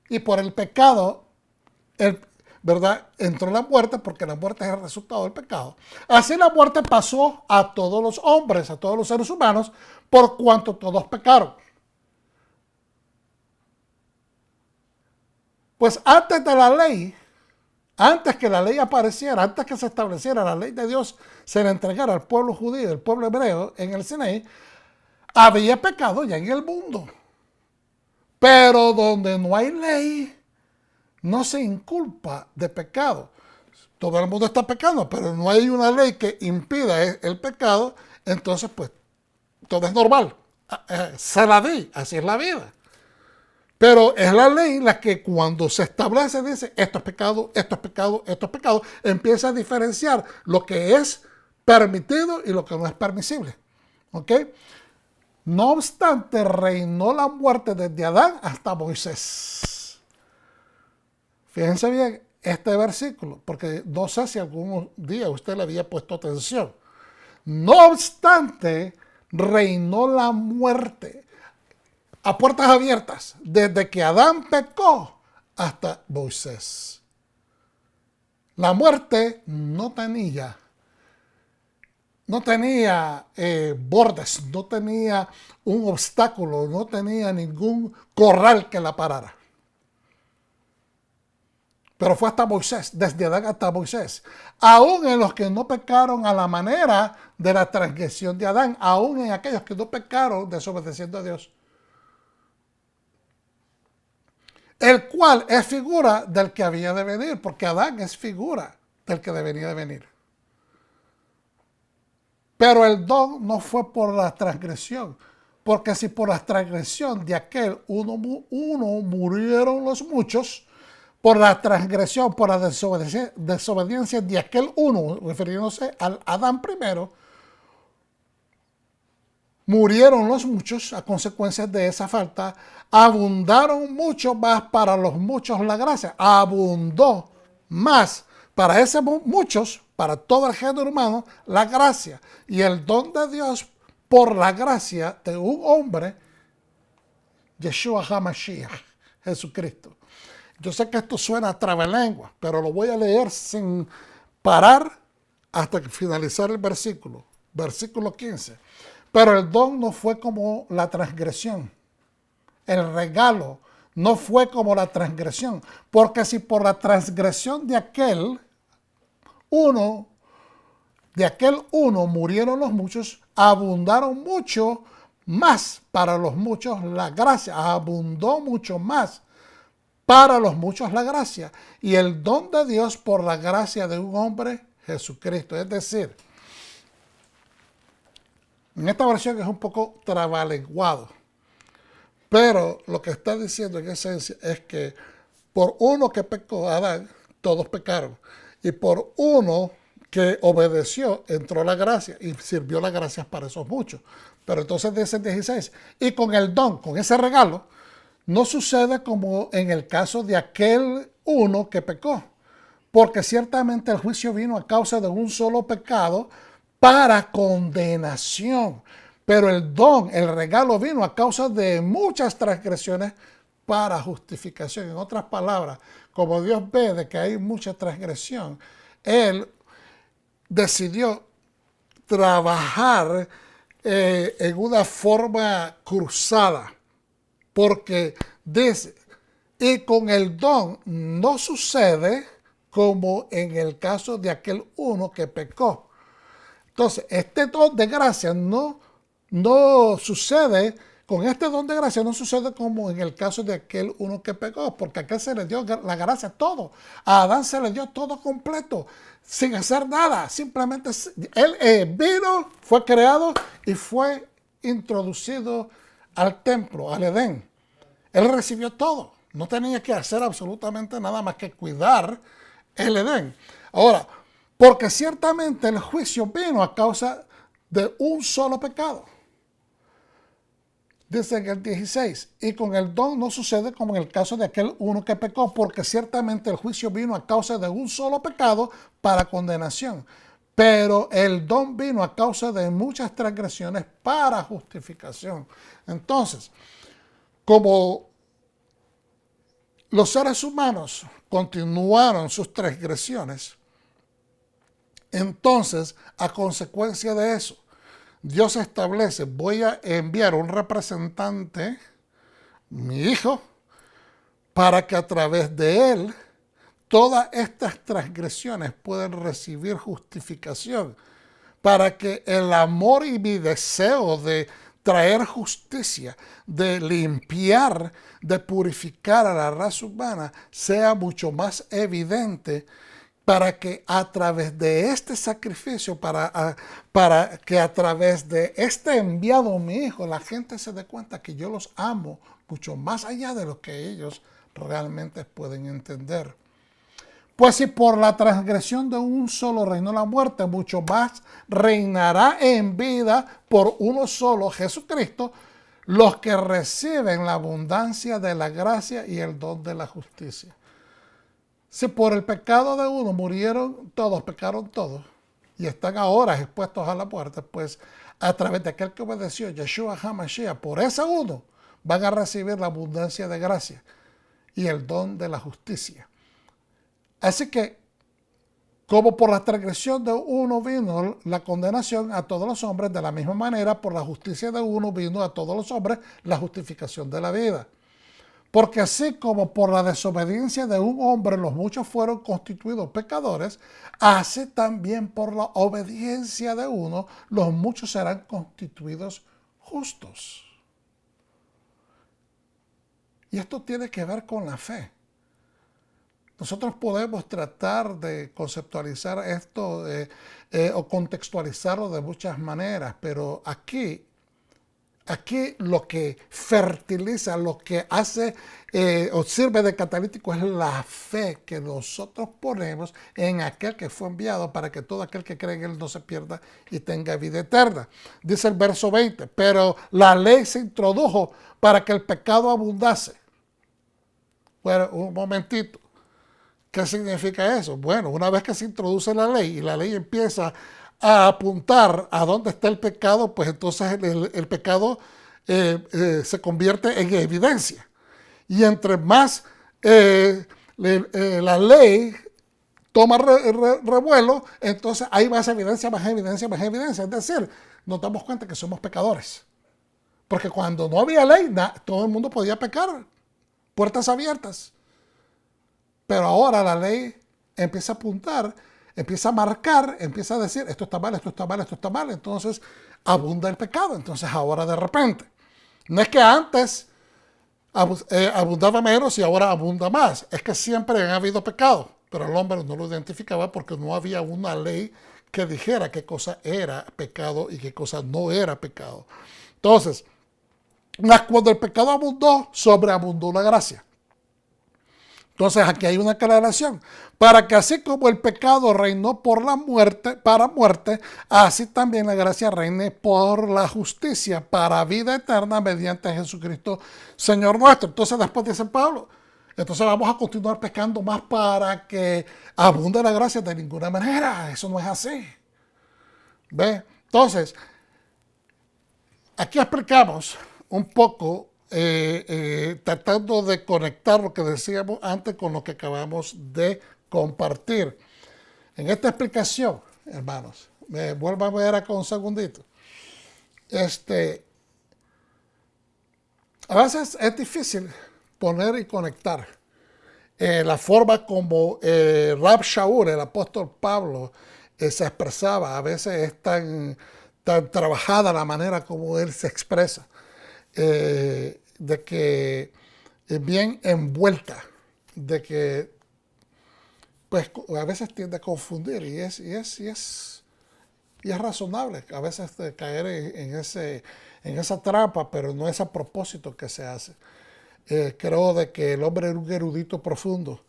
Y por el pecado ¿verdad? Entró la muerte porque la muerte es el resultado del pecado. Así la muerte pasó a todos los hombres, a todos los seres humanos, por cuanto todos pecaron. Pues antes de la ley, antes que la ley apareciera, antes que se estableciera la ley de Dios, se le entregara al pueblo judío, al pueblo hebreo en el Sinaí, había pecado ya en el mundo. Pero donde no hay ley, no se inculpa de pecado. Todo el mundo está pecando, pero no hay una ley que impida el pecado, entonces pues todo es normal. Se la di, así es la vida. Pero es la ley la que cuando se establece dice esto es pecado, esto es pecado, esto es pecado, empieza a diferenciar lo que es permitido y lo que no es permisible. ¿Ok? No obstante, reinó la muerte desde Adán hasta Moisés. Fíjense bien este versículo, porque no sé si algún día usted le había puesto atención. No obstante, reinó la muerte a puertas abiertas, desde que Adán pecó hasta Moisés. La muerte no tenía bordes, no tenía un obstáculo, no tenía ningún corral que la parara. Pero fue hasta Moisés, desde Adán hasta Moisés. Aún en los que no pecaron a la manera de la transgresión de Adán, aún en aquellos que no pecaron desobedeciendo a Dios. El cual es figura del que había de venir, porque Adán es figura del que debería de venir. Pero el don no fue por la transgresión, porque si por la transgresión de aquel uno murieron los muchos, por la transgresión, por la desobediencia de aquel uno, refiriéndose al Adán primero, murieron los muchos a consecuencia de esa falta, abundaron mucho más para los muchos la gracia, abundó más para esos muchos, para todo el género humano, la gracia y el don de Dios por la gracia de un hombre, Yeshua HaMashiach, Jesucristo. Yo sé que esto suena a trabalengua, pero lo voy a leer sin parar hasta finalizar el versículo. Versículo 15. Pero el don no fue como la transgresión. El regalo no fue como la transgresión. Porque si por la transgresión de aquel uno murieron los muchos, abundaron mucho más para los muchos la gracia, abundó mucho más para los muchos la gracia y el don de Dios por la gracia de un hombre, Jesucristo. Es decir, en esta versión es un poco trabalenguado, pero lo que está diciendo en esencia es que por uno que pecó, Adán, todos pecaron. Y por uno que obedeció, entró la gracia y sirvió la gracia para esos muchos. Pero entonces dice el 16, y con el don, con ese regalo, no sucede como en el caso de aquel uno que pecó. Porque ciertamente el juicio vino a causa de un solo pecado para condenación. Pero el don, el regalo vino a causa de muchas transgresiones para justificación. En otras palabras, como Dios ve de que hay mucha transgresión, Él decidió trabajar en una forma cruzada, porque dice, y con el don no sucede como en el caso de aquel uno que pecó. Entonces, este don de gracia no sucede, con este don de gracia no sucede como en el caso de aquel uno que pecó, porque a aquel se le dio la gracia todo. A Adán se le dio todo completo, sin hacer nada. Simplemente él vino, fue creado y fue introducido al templo, al Edén. Él recibió todo. No tenía que hacer absolutamente nada más que cuidar el Edén. Ahora, porque ciertamente el juicio vino a causa de un solo pecado. Dice en el 16, y con el don no sucede como en el caso de aquel uno que pecó, porque ciertamente el juicio vino a causa de un solo pecado para condenación. Pero el don vino a causa de muchas transgresiones para justificación. Entonces, como los seres humanos continuaron sus transgresiones, entonces, a consecuencia de eso, Dios establece, voy a enviar un representante, mi hijo, para que a través de él todas estas transgresiones puedan recibir justificación, para que el amor y mi deseo de traer justicia, de limpiar, de purificar a la raza humana sea mucho más evidente, para que a través de este sacrificio, para que a través de este enviado mi hijo, la gente se dé cuenta que yo los amo mucho más allá de lo que ellos realmente pueden entender. Pues si por la transgresión de un solo reinó la muerte, mucho más reinará en vida por uno solo, Jesucristo, los que reciben la abundancia de la gracia y el don de la justicia. Si por el pecado de uno murieron todos, pecaron todos, y están ahora expuestos a la muerte, pues a través de aquel que obedeció, Yeshua HaMashiach, por ese uno van a recibir la abundancia de gracia y el don de la justicia. Así que, como por la transgresión de uno vino la condenación a todos los hombres, de la misma manera por la justicia de uno vino a todos los hombres la justificación de la vida. Porque así como por la desobediencia de un hombre los muchos fueron constituidos pecadores, así también por la obediencia de uno los muchos serán constituidos justos. Y esto tiene que ver con la fe. Nosotros podemos tratar de conceptualizar esto o contextualizarlo de muchas maneras, pero aquí lo que fertiliza, lo que hace o sirve de catalítico es la fe que nosotros ponemos en aquel que fue enviado para que todo aquel que cree en él no se pierda y tenga vida eterna. Dice el verso 20, pero la ley se introdujo para que el pecado abundase. Bueno, un momentito. ¿Qué significa eso? Bueno, una vez que se introduce la ley y la ley empieza a apuntar a dónde está el pecado, pues entonces el pecado se convierte en evidencia. Y entre más la ley toma revuelo, entonces hay más evidencia, más evidencia, más evidencia. Es decir, nos damos cuenta que somos pecadores. Porque cuando no había ley, todo el mundo podía pecar, puertas abiertas. Pero ahora la ley empieza a apuntar empieza a marcar, empieza a decir, esto está mal, esto está mal, esto está mal. Entonces abunda el pecado. Entonces ahora de repente, no es que antes abundaba menos y ahora abunda más. Es que siempre han habido pecados, pero el hombre no lo identificaba porque no había una ley que dijera qué cosa era pecado y qué cosa no era pecado. Entonces, cuando el pecado abundó, sobreabundó la gracia. Entonces aquí hay una aclaración, para que así como el pecado reinó por la muerte, para muerte, así también la gracia reine por la justicia, para vida eterna mediante Jesucristo, Señor nuestro. Entonces después dice Pablo, entonces vamos a continuar pecando más para que abunde la gracia. De ninguna manera, eso no es así. ¿Ve? Entonces, aquí explicamos un poco, tratando de conectar lo que decíamos antes con lo que acabamos de compartir. En esta explicación, hermanos, me vuelvo a ver acá un segundito. A veces es difícil poner y conectar la forma como Rab Shaul, el apóstol Pablo, se expresaba. A veces es tan trabajada la manera como él se expresa, de que es bien envuelta, de que pues a veces tiende a confundir y es razonable a veces caer en esa trampa, pero no es a propósito que se hace. Creo de que el hombre es un erudito profundo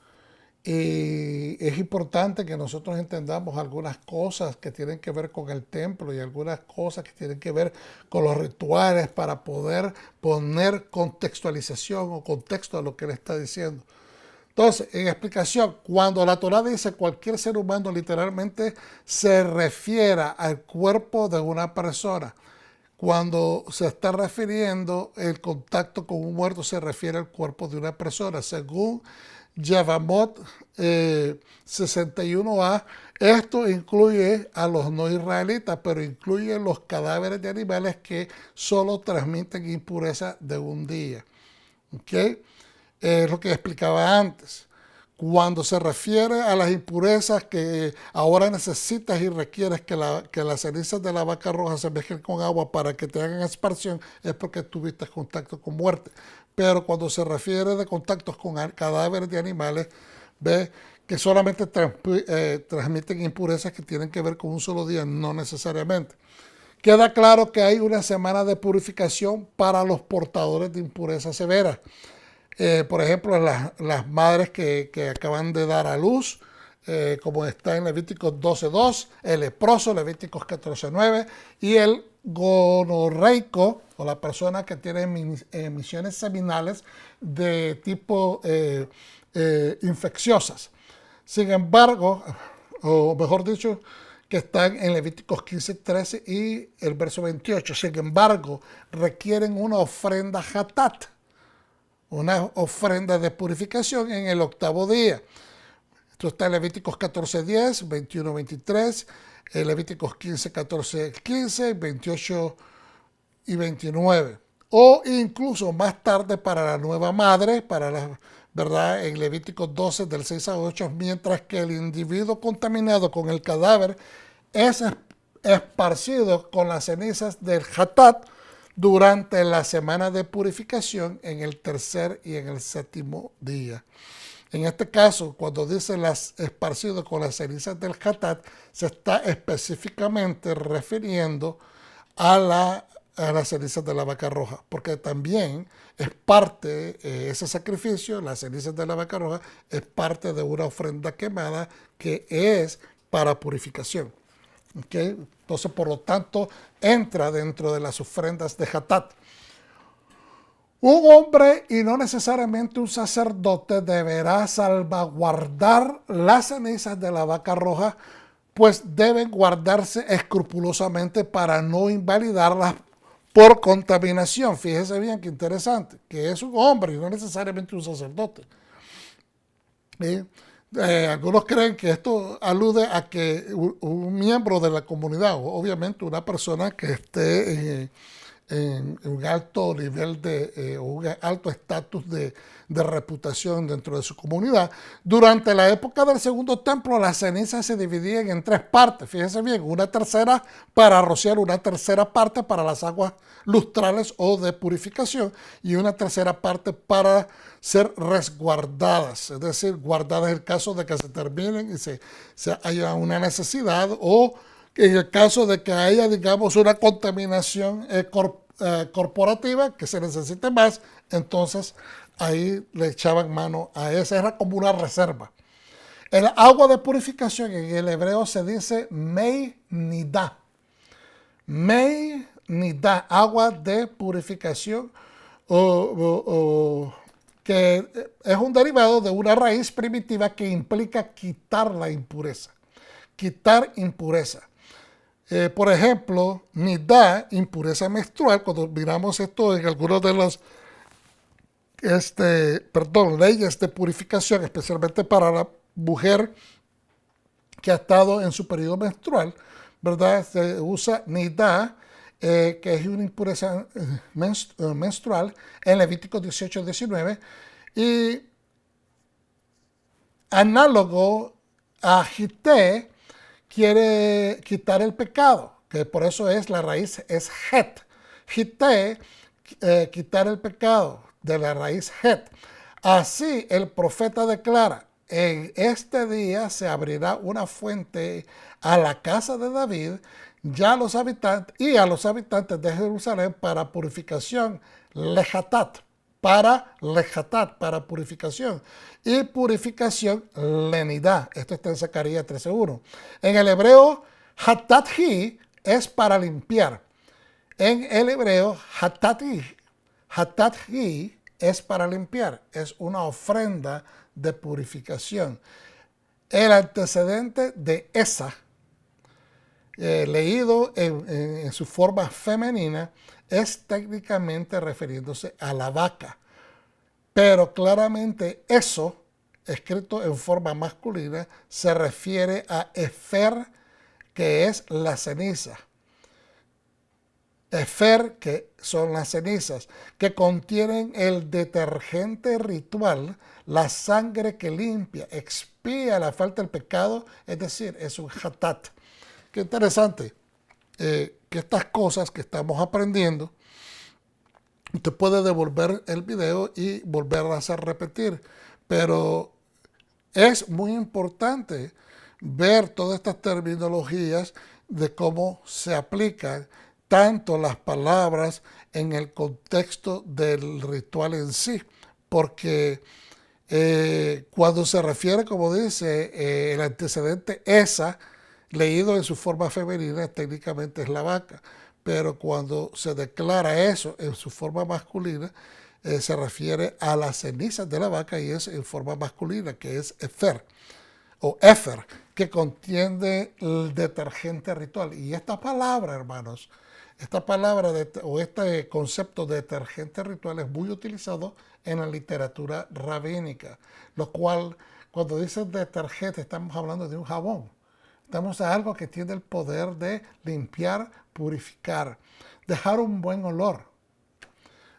y es importante que nosotros entendamos algunas cosas que tienen que ver con el templo y algunas cosas que tienen que ver con los rituales para poder poner contextualización o contexto a lo que él está diciendo. Entonces, en explicación, cuando la Torá dice cualquier ser humano, literalmente se refiere al cuerpo de una persona. Cuando se está refiriendo el contacto con un muerto, se refiere al cuerpo de una persona. Según Yevamot 61a, esto incluye a los no israelitas, pero incluye los cadáveres de animales que solo transmiten impureza de un día. ¿Okay? Es lo que explicaba antes. Cuando se refiere a las impurezas que ahora necesitas y requieres que las cenizas de la vaca roja se mezclen con agua para que te hagan exparción, es porque tuviste contacto con muerte. Pero cuando se refiere de contactos con cadáveres de animales, ve que solamente transmiten impurezas que tienen que ver con un solo día, no necesariamente. Queda claro que hay una semana de purificación para los portadores de impurezas severas. Por ejemplo, las madres que acaban de dar a luz, como está en Levíticos 12.2, el leproso, Levíticos 14.9, y el gonorreico, o la persona que tiene emisiones seminales de tipo infecciosas. Sin embargo, o mejor dicho, que están en Levíticos 15.13 y el verso 28. Sin embargo, requieren una ofrenda hatat, una ofrenda de purificación en el octavo día. Esto está en Levíticos 14.10, 21.23, Levíticos 15.14.15, 28 y 29. O incluso más tarde para la nueva madre, ¿verdad? En Levíticos 12 del 6 a 8, mientras que el individuo contaminado con el cadáver es esparcido con las cenizas del hatat durante la semana de purificación en el tercer y en el séptimo día. En este caso, cuando dice las esparcido con las cenizas del hatat, se está específicamente refiriendo a las cenizas de la vaca roja, porque también es parte, ese sacrificio, las cenizas de la vaca roja, es parte de una ofrenda quemada que es para purificación. ¿Okay? Entonces, por lo tanto, entra dentro de las ofrendas de hatat. Un hombre, y no necesariamente un sacerdote, deberá salvaguardar las cenizas de la vaca roja, pues deben guardarse escrupulosamente para no invalidarlas por contaminación. Fíjese bien qué interesante, que es un hombre y no necesariamente un sacerdote. Algunos creen que esto alude a que un miembro de la comunidad, obviamente una persona que esté en un alto nivel un alto estatus de reputación dentro de su comunidad. Durante la época del Segundo Templo, las cenizas se dividían en tres partes. Fíjense bien, una tercera para rociar, una tercera parte para las aguas lustrales o de purificación y una tercera parte para ser resguardadas, es decir, guardadas en el caso de que se terminen y se haya una necesidad, o en el caso de que haya, digamos, una contaminación corporativa que se necesite más, entonces ahí le echaban mano a esa, era como una reserva. El agua de purificación en el hebreo se dice mei nida. Mei nida, agua de purificación, que es un derivado de una raíz primitiva que implica quitar la impureza. Quitar impureza. Por ejemplo, nida, impureza menstrual, cuando miramos esto en algunas de las leyes de purificación, especialmente para la mujer que ha estado en su periodo menstrual, ¿verdad? Se usa nida, que es una impureza menstrual, en Levítico 18-19, y análogo a jité, quiere quitar el pecado, que por eso es la raíz es het. Jité, quitar el pecado, de la raíz het. Así el profeta declara: en este día se abrirá una fuente a la casa de David a los habitantes de Jerusalén para purificación, lejatat, para purificación, y purificación lenidá. Esto está en Zacarías 13:1. En el hebreo, hatat-hi es para limpiar. En el hebreo, hatat-hi es para limpiar. Es una ofrenda de purificación. El antecedente de esa, leído en su forma femenina, es técnicamente refiriéndose a la vaca, pero claramente eso, escrito en forma masculina, se refiere a efer, que es la ceniza. Efer, que son las cenizas, que contienen el detergente ritual, la sangre que limpia, expía la falta del pecado, es decir, es un hatat. Qué interesante que estas cosas que estamos aprendiendo, usted puede devolver el video y volverlas a repetir, pero es muy importante ver todas estas terminologías de cómo se aplican tanto las palabras en el contexto del ritual en sí, porque cuando se refiere, como dice el antecedente esa, leído en su forma femenina, técnicamente es la vaca, pero cuando se declara eso en su forma masculina, se refiere a las cenizas de la vaca y es en forma masculina, que es efer o éfer, que contiene el detergente ritual. Y esta palabra, hermanos, esta palabra o este concepto de detergente ritual es muy utilizado en la literatura rabínica, lo cual, cuando dice detergente, estamos hablando de un jabón. Estamos a algo que tiene el poder de limpiar, purificar, dejar un buen olor.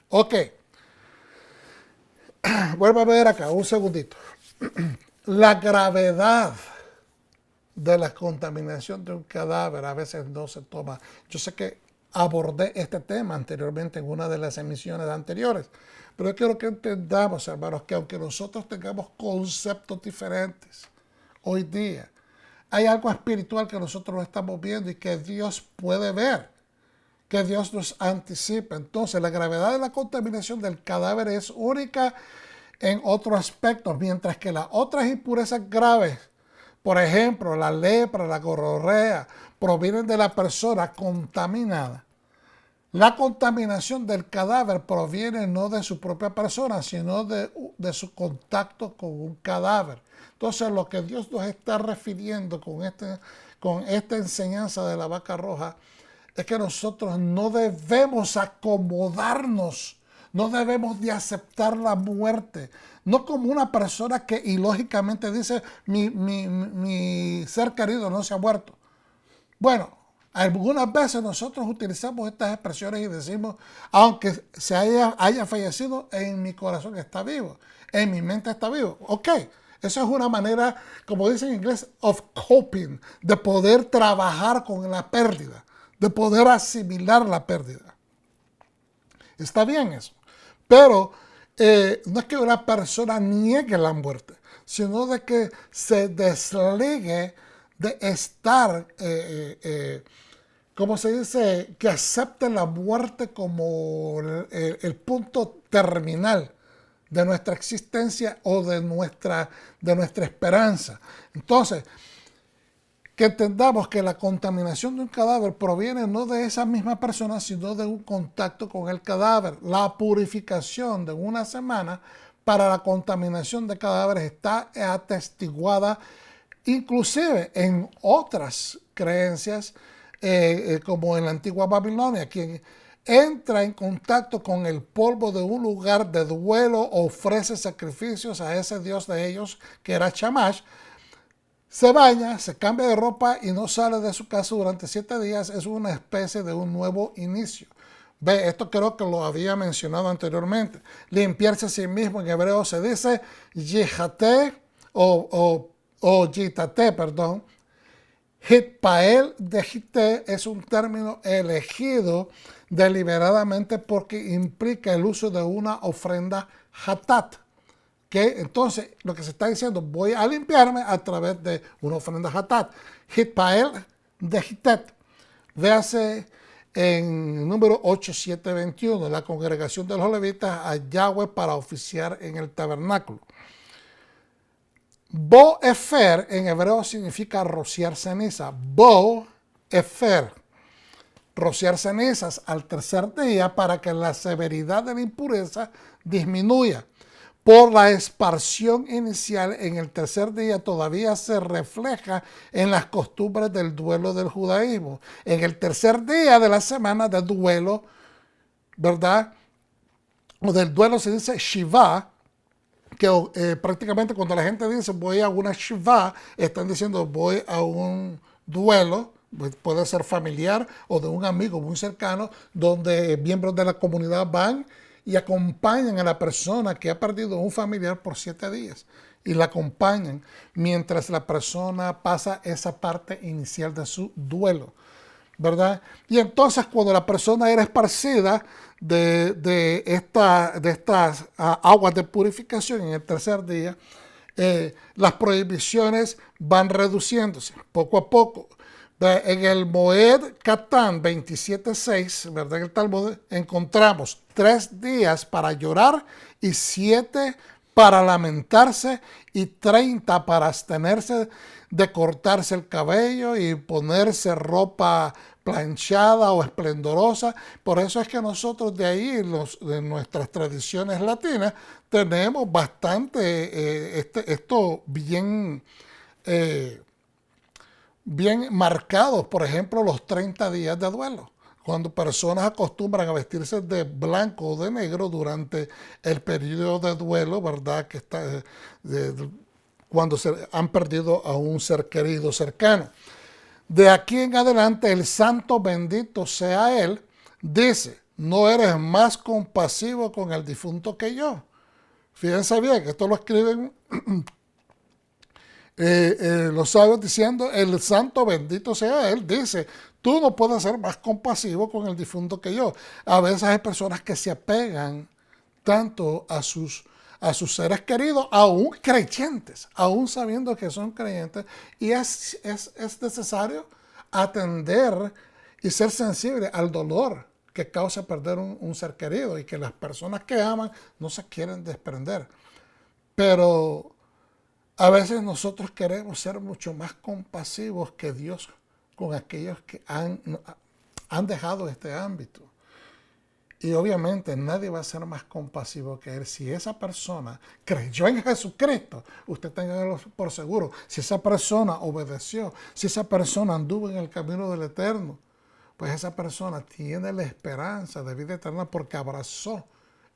Ok, vuelvo a ver acá, un segundito. La gravedad de la contaminación de un cadáver a veces no se toma. Yo sé que abordé este tema anteriormente en una de las emisiones anteriores, pero yo quiero que entendamos, hermanos, que aunque nosotros tengamos conceptos diferentes hoy día, hay algo espiritual que nosotros no estamos viendo y que Dios puede ver, que Dios nos anticipa. Entonces, la gravedad de la contaminación del cadáver es única en otros aspectos, mientras que las otras impurezas graves, por ejemplo, la lepra, la gonorrea, provienen de la persona contaminada. La contaminación del cadáver proviene no de su propia persona, sino de su contacto con un cadáver. Entonces, lo que Dios nos está refiriendo con esta enseñanza de la vaca roja es que nosotros no debemos acomodarnos, no debemos de aceptar la muerte, no como una persona que ilógicamente dice mi ser querido no se ha muerto. Bueno, Algunas veces nosotros utilizamos estas expresiones y decimos, aunque haya fallecido, en mi corazón está vivo, en mi mente está vivo. Ok, eso es una manera, como dicen en inglés, of coping, de poder trabajar con la pérdida, de poder asimilar la pérdida. Está bien eso. Pero no es que una persona niegue la muerte, sino de que se desligue de estar, ¿cómo se dice? Que acepte la muerte como el punto terminal de nuestra existencia o de nuestra esperanza. Entonces, que entendamos que la contaminación de un cadáver proviene no de esa misma persona, sino de un contacto con el cadáver. La purificación de una semana para la contaminación de cadáveres está atestiguada inclusive en otras creencias, como en la antigua Babilonia. Quien entra en contacto con el polvo de un lugar de duelo ofrece sacrificios a ese dios de ellos, que era Shamash. Se baña, se cambia de ropa y no sale de su casa durante 7 días. Es una especie de un nuevo inicio. Ve, esto creo que lo había mencionado anteriormente. Limpiarse a sí mismo en hebreo se dice yihate o yitate, perdón. Hitpael de Jité es un término elegido deliberadamente porque implica el uso de una ofrenda hatat. Que entonces lo que se está diciendo, voy a limpiarme a través de una ofrenda hatat. Hitpael de Hitet. Véase en número 8721, la congregación de los levitas a Yahweh para oficiar en el tabernáculo. Bo-efer en hebreo significa rociar ceniza. Bo-efer, rociar cenizas al tercer día para que la severidad de la impureza disminuya. Por la esparción inicial en el tercer día todavía se refleja en las costumbres del duelo del judaísmo. En el tercer día de la semana de duelo, ¿verdad? O del duelo se dice Shiva, que prácticamente cuando la gente dice voy a una Shiva, están diciendo voy a un duelo, puede ser familiar o de un amigo muy cercano, donde miembros de la comunidad van y acompañan a la persona que ha perdido un familiar por 7 días. Y la acompañan mientras la persona pasa esa parte inicial de su duelo, ¿verdad? Y entonces cuando la persona era esparcida de estas aguas de purificación en el tercer día, las prohibiciones van reduciéndose poco a poco. En el Moed Katan 27.6, ¿verdad? En el Talmud encontramos 3 días para llorar y 7 para lamentarse y 30 para abstenerse de cortarse el cabello y ponerse ropa planchada o esplendorosa. Por eso es que nosotros de ahí, de nuestras tradiciones latinas, tenemos bastante esto bien marcados. Por ejemplo, los 30 días de duelo, cuando personas acostumbran a vestirse de blanco o de negro durante el periodo de duelo, ¿verdad? Que está cuando se han perdido a un ser querido cercano. De aquí en adelante, el santo bendito sea él, dice, no eres más compasivo con el difunto que yo. Fíjense bien, esto lo escriben los sabios diciendo, el santo bendito sea él, dice, tú no puedes ser más compasivo con el difunto que yo. A veces hay personas que se apegan tanto a sus seres queridos, aún creyentes, aún sabiendo que son creyentes, y es necesario atender y ser sensible al dolor que causa perder un ser querido y que las personas que aman no se quieren desprender. Pero a veces nosotros queremos ser mucho más compasivos que Dios con aquellos que han dejado este ámbito. Y obviamente nadie va a ser más compasivo que él. Si esa persona creyó en Jesucristo, usted tenga por seguro. Si esa persona obedeció, si esa persona anduvo en el camino del Eterno, pues esa persona tiene la esperanza de vida eterna porque abrazó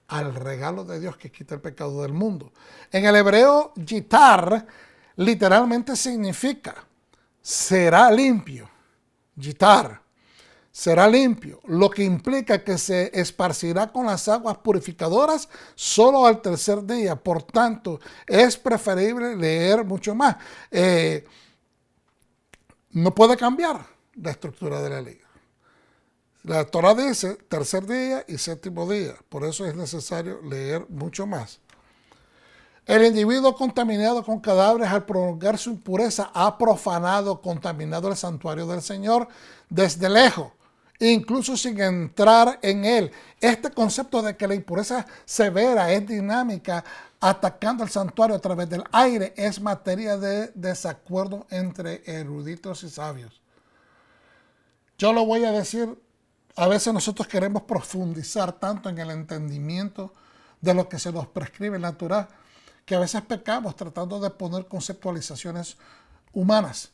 al regalo de Dios que quita el pecado del mundo. En el hebreo, yitar literalmente significa será limpio. Yitar. será limpio, lo que implica que se esparcirá con las aguas purificadoras solo al tercer día. Por tanto, es preferible leer mucho más. No puede cambiar la estructura de la ley. La Torah dice tercer día y séptimo día, por eso es necesario leer mucho más. El individuo contaminado con cadáveres al prolongar su impureza ha profanado, contaminado el santuario del Señor desde lejos, incluso sin entrar en él. Este concepto de que la impureza severa es dinámica, atacando el santuario a través del aire, es materia de desacuerdo entre eruditos y sabios. Yo lo voy a decir, a veces nosotros queremos profundizar tanto en el entendimiento de lo que se nos prescribe en la Torah, que a veces pecamos tratando de poner conceptualizaciones humanas.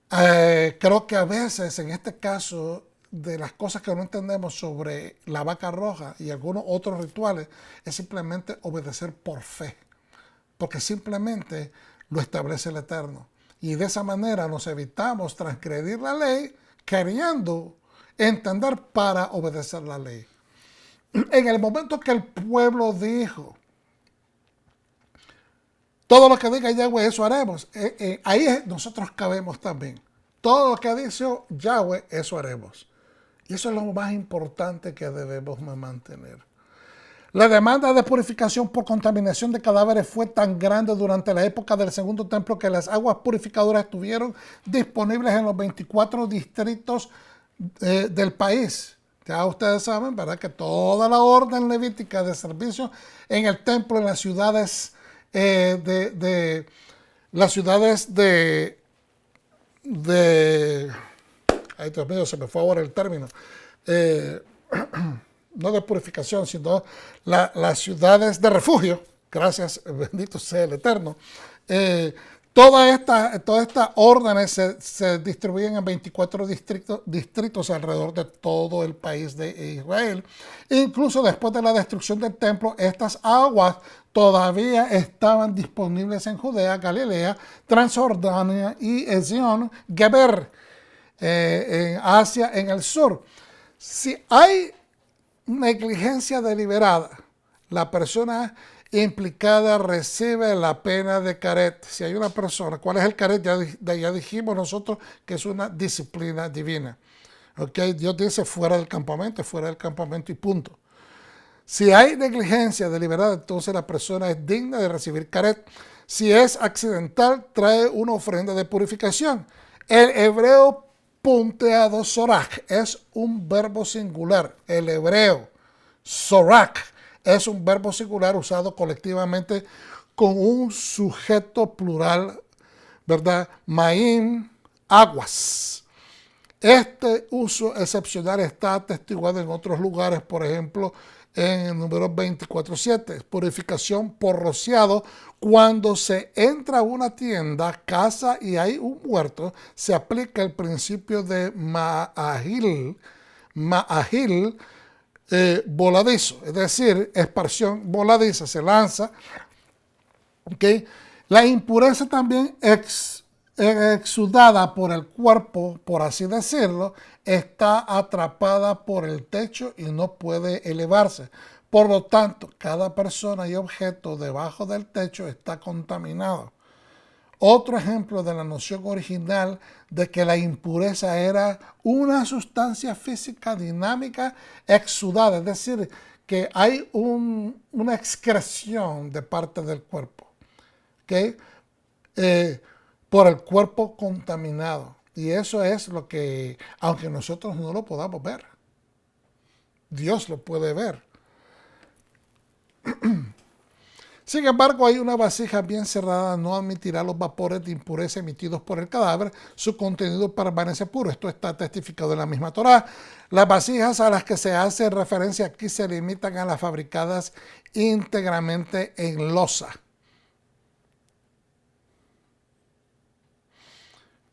Creo que a veces, en este caso, de las cosas que no entendemos sobre la vaca roja y algunos otros rituales, es simplemente obedecer por fe, porque simplemente lo establece el Eterno. Y de esa manera nos evitamos transgredir la ley queriendo entender para obedecer la ley. En el momento que el pueblo dijo, todo lo que diga Yahweh, eso haremos. Ahí nosotros cabemos también. Todo lo que dice Yahweh, eso haremos. Y eso es lo más importante que debemos mantener. La demanda de purificación por contaminación de cadáveres fue tan grande durante la época del Segundo Templo que las aguas purificadoras estuvieron disponibles en los 24 distritos del país. Ya ustedes saben, ¿verdad?, que toda la orden levítica de servicio en el templo, en las ciudades ay Dios mío, se me fue ahora el término, no de purificación, sino las ciudades de refugio, gracias, bendito sea el Eterno. Todas estas órdenes se distribuyen en 24 distritos alrededor de todo el país de Israel. Incluso después de la destrucción del templo, estas aguas todavía estaban disponibles en Judea, Galilea, Transjordania y Ezion Geber, en Asia, en el sur. Si hay negligencia deliberada, la persona implicada recibe la pena de caret. Si hay una persona, ¿cuál es el caret? Ya dijimos nosotros que es una disciplina divina. ¿Okay? Dios dice fuera del campamento y punto. Si hay negligencia deliberada, entonces la persona es digna de recibir caret. Si es accidental, trae una ofrenda de purificación. El hebreo punteado sorak es un verbo singular. El hebreo sorak es un verbo singular usado colectivamente con un sujeto plural, ¿verdad? Maim, aguas. Este uso excepcional está atestiguado en otros lugares, por ejemplo, en el número 24:7, purificación por rociado. Cuando se entra a una tienda, casa y hay un muerto, se aplica el principio de ma'ahil, voladizo, es decir, esparción voladiza, se lanza. ¿Okay? La impureza también exudada por el cuerpo, por así decirlo, está atrapada por el techo y no puede elevarse. Por lo tanto, cada persona y objeto debajo del techo está contaminado. Otro ejemplo de la noción original de que la impureza era una sustancia física dinámica exudada, es decir, que hay una excreción de parte del cuerpo, ¿okay? Por el cuerpo contaminado. Y eso es lo que, aunque nosotros no lo podamos ver, Dios lo puede ver. Sin embargo, hay una vasija bien cerrada, no admitirá los vapores de impureza emitidos por el cadáver, su contenido permanece puro. Esto está testificado en la misma Torá. Las vasijas a las que se hace referencia aquí se limitan a las fabricadas íntegramente en loza.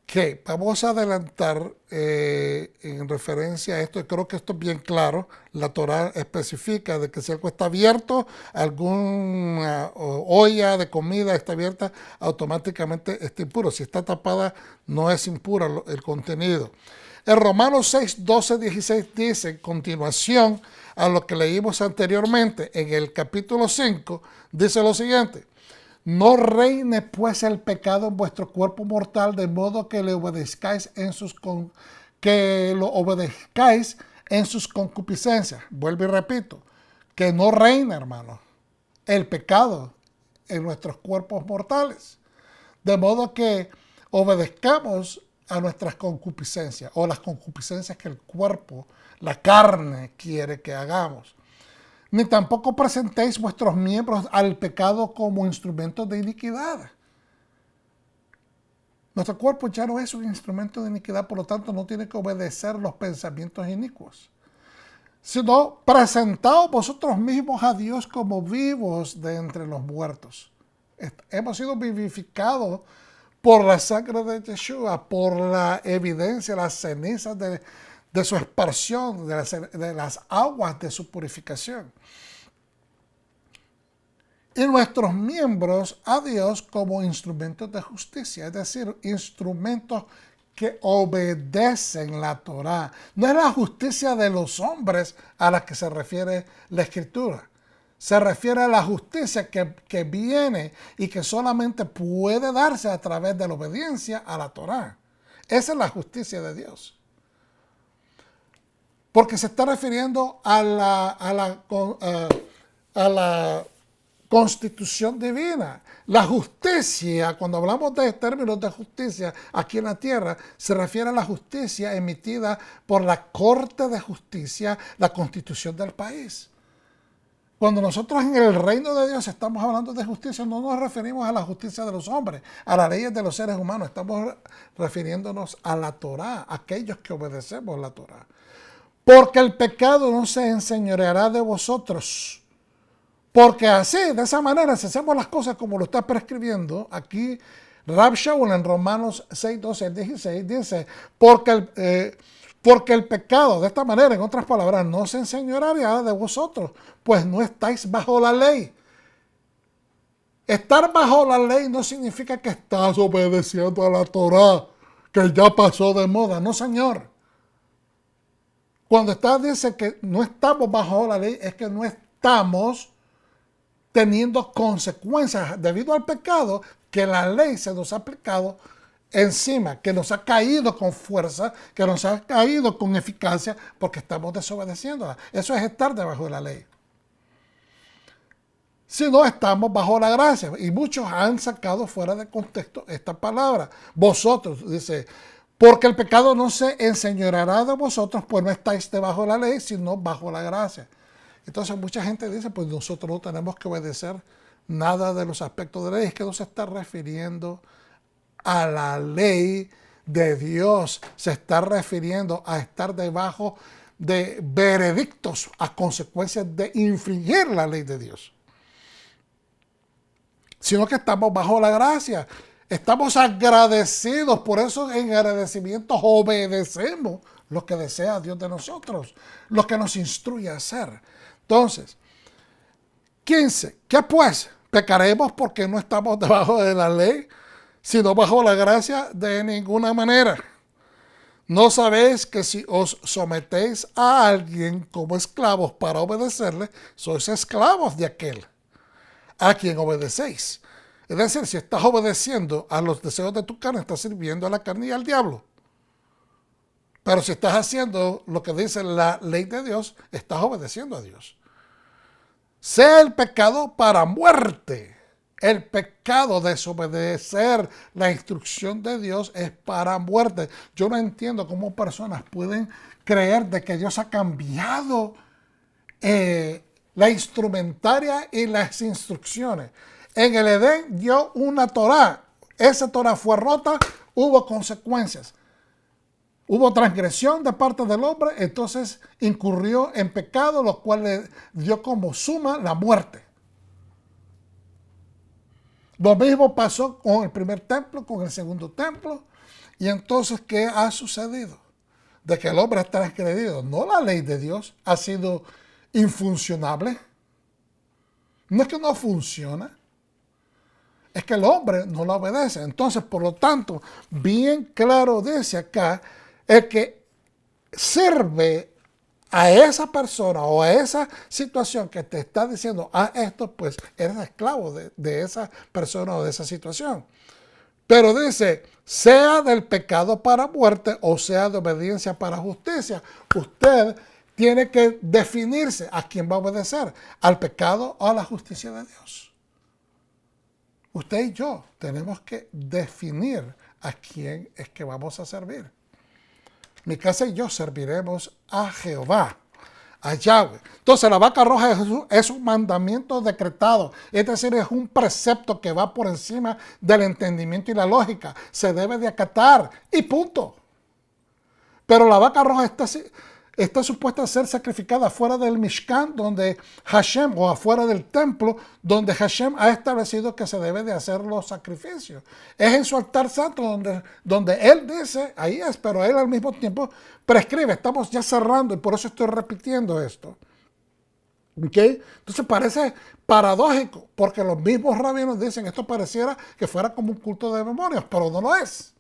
que vamos a adelantar en referencia a esto, y creo que esto es bien claro. La Torá especifica de que si algo está abierto, alguna olla de comida está abierta, automáticamente está impuro. Si está tapada, no es impura el contenido. En Romanos 6, 12, 16 dice, en continuación a lo que leímos anteriormente, en el capítulo 5, dice lo siguiente: no reine pues el pecado en vuestro cuerpo mortal, de modo que le obedezcáis que lo obedezcáis en sus concupiscencias. Vuelvo y repito, que no reine, hermano, el pecado en nuestros cuerpos mortales, de modo que obedezcamos a nuestras concupiscencias o las concupiscencias que el cuerpo, la carne, quiere que hagamos. Ni tampoco presentéis vuestros miembros al pecado como instrumentos de iniquidad. Nuestro cuerpo ya no es un instrumento de iniquidad, por lo tanto no tiene que obedecer los pensamientos inicuos, sino presentaos vosotros mismos a Dios como vivos de entre los muertos. Hemos sido vivificados por la sangre de Yeshua, por la evidencia, las cenizas de su exparsión, de las aguas de su purificación. Y nuestros miembros a Dios como instrumentos de justicia, es decir, instrumentos que obedecen la Torá. No es la justicia de los hombres a la que se refiere la Escritura. Se refiere a la justicia que viene y que solamente puede darse a través de la obediencia a la Torá. Esa es la justicia de Dios. Porque se está refiriendo a la constitución divina. La justicia, cuando hablamos de términos de justicia aquí en la tierra, se refiere a la justicia emitida por la Corte de Justicia, la Constitución del país. Cuando nosotros en el reino de Dios estamos hablando de justicia, no nos referimos a la justicia de los hombres, a las leyes de los seres humanos, estamos refiriéndonos a la Torá, a aquellos que obedecemos la Torá. Porque el pecado no se enseñoreará de vosotros. Porque así, de esa manera, si hacemos las cosas como lo está prescribiendo, aquí Rab Shaul en Romanos 6, 12 al 16 dice, porque el pecado, de esta manera, en otras palabras, no se enseñoreará de vosotros, pues no estáis bajo la ley. Estar bajo la ley no significa que estás obedeciendo a la Torá, que ya pasó de moda. No, señor. Cuando dice que no estamos bajo la ley, es que no estamos teniendo consecuencias debido al pecado que la ley se nos ha aplicado encima, que nos ha caído con fuerza, que nos ha caído con eficacia porque estamos desobedeciéndola. Eso es estar debajo de la ley. Si no, estamos bajo la gracia. Y muchos han sacado fuera de contexto esta palabra. Vosotros, dice, porque el pecado no se enseñoreará de vosotros, pues no estáis debajo de la ley, sino bajo la gracia. Entonces mucha gente dice, pues nosotros no tenemos que obedecer nada de los aspectos de la ley. Es que no se está refiriendo a la ley de Dios. Se está refiriendo a estar debajo de veredictos a consecuencias de infringir la ley de Dios. Sino que estamos bajo la gracia. Estamos agradecidos, por eso en agradecimiento obedecemos lo que desea Dios de nosotros, lo que nos instruye a hacer. Entonces, 15. ¿Qué pues? ¿Pecaremos porque no estamos debajo de la ley, sino bajo la gracia? De ninguna manera. ¿No sabéis que si os sometéis a alguien como esclavos para obedecerle, sois esclavos de aquel a quien obedecéis? Es decir, si estás obedeciendo a los deseos de tu carne, estás sirviendo a la carne y al diablo. Pero si estás haciendo lo que dice la ley de Dios, estás obedeciendo a Dios. Sea el pecado para muerte. El pecado de desobedecer la instrucción de Dios es para muerte. Yo no entiendo cómo personas pueden creer de que Dios ha cambiado la instrumentaria y las instrucciones. En el Edén dio una Torá. Esa Torá fue rota, hubo consecuencias. Hubo transgresión de parte del hombre, entonces incurrió en pecado, lo cual le dio como suma la muerte. Lo mismo pasó con el primer templo, con el segundo templo. Y entonces, ¿qué ha sucedido? De que el hombre ha transgredido. No la ley de Dios ha sido infuncionable. No es que no funciona, es que el hombre no la obedece. Entonces, por lo tanto, bien claro dice acá, el que sirve a esa persona o a esa situación que te está diciendo, esto, pues eres esclavo de esa persona o de esa situación. Pero dice, sea del pecado para muerte o sea de obediencia para justicia. Usted tiene que definirse a quién va a obedecer, al pecado o a la justicia de Dios. Usted y yo tenemos que definir a quién es que vamos a servir. Mi casa y yo serviremos a Jehová, a Yahweh. Entonces la vaca roja es un mandamiento decretado, es decir, es un precepto que va por encima del entendimiento y la lógica. Se debe de acatar y punto. Pero la vaca roja está supuesta a ser sacrificada fuera del Mishkan, donde Hashem, o afuera del templo, donde Hashem ha establecido que se debe de hacer los sacrificios. Es en su altar santo donde él dice, ahí es, pero él al mismo tiempo prescribe. Estamos ya cerrando y por eso estoy repitiendo esto. ¿Okay? Entonces parece paradójico, porque los mismos rabinos dicen esto pareciera que fuera como un culto de demonios, pero no lo es.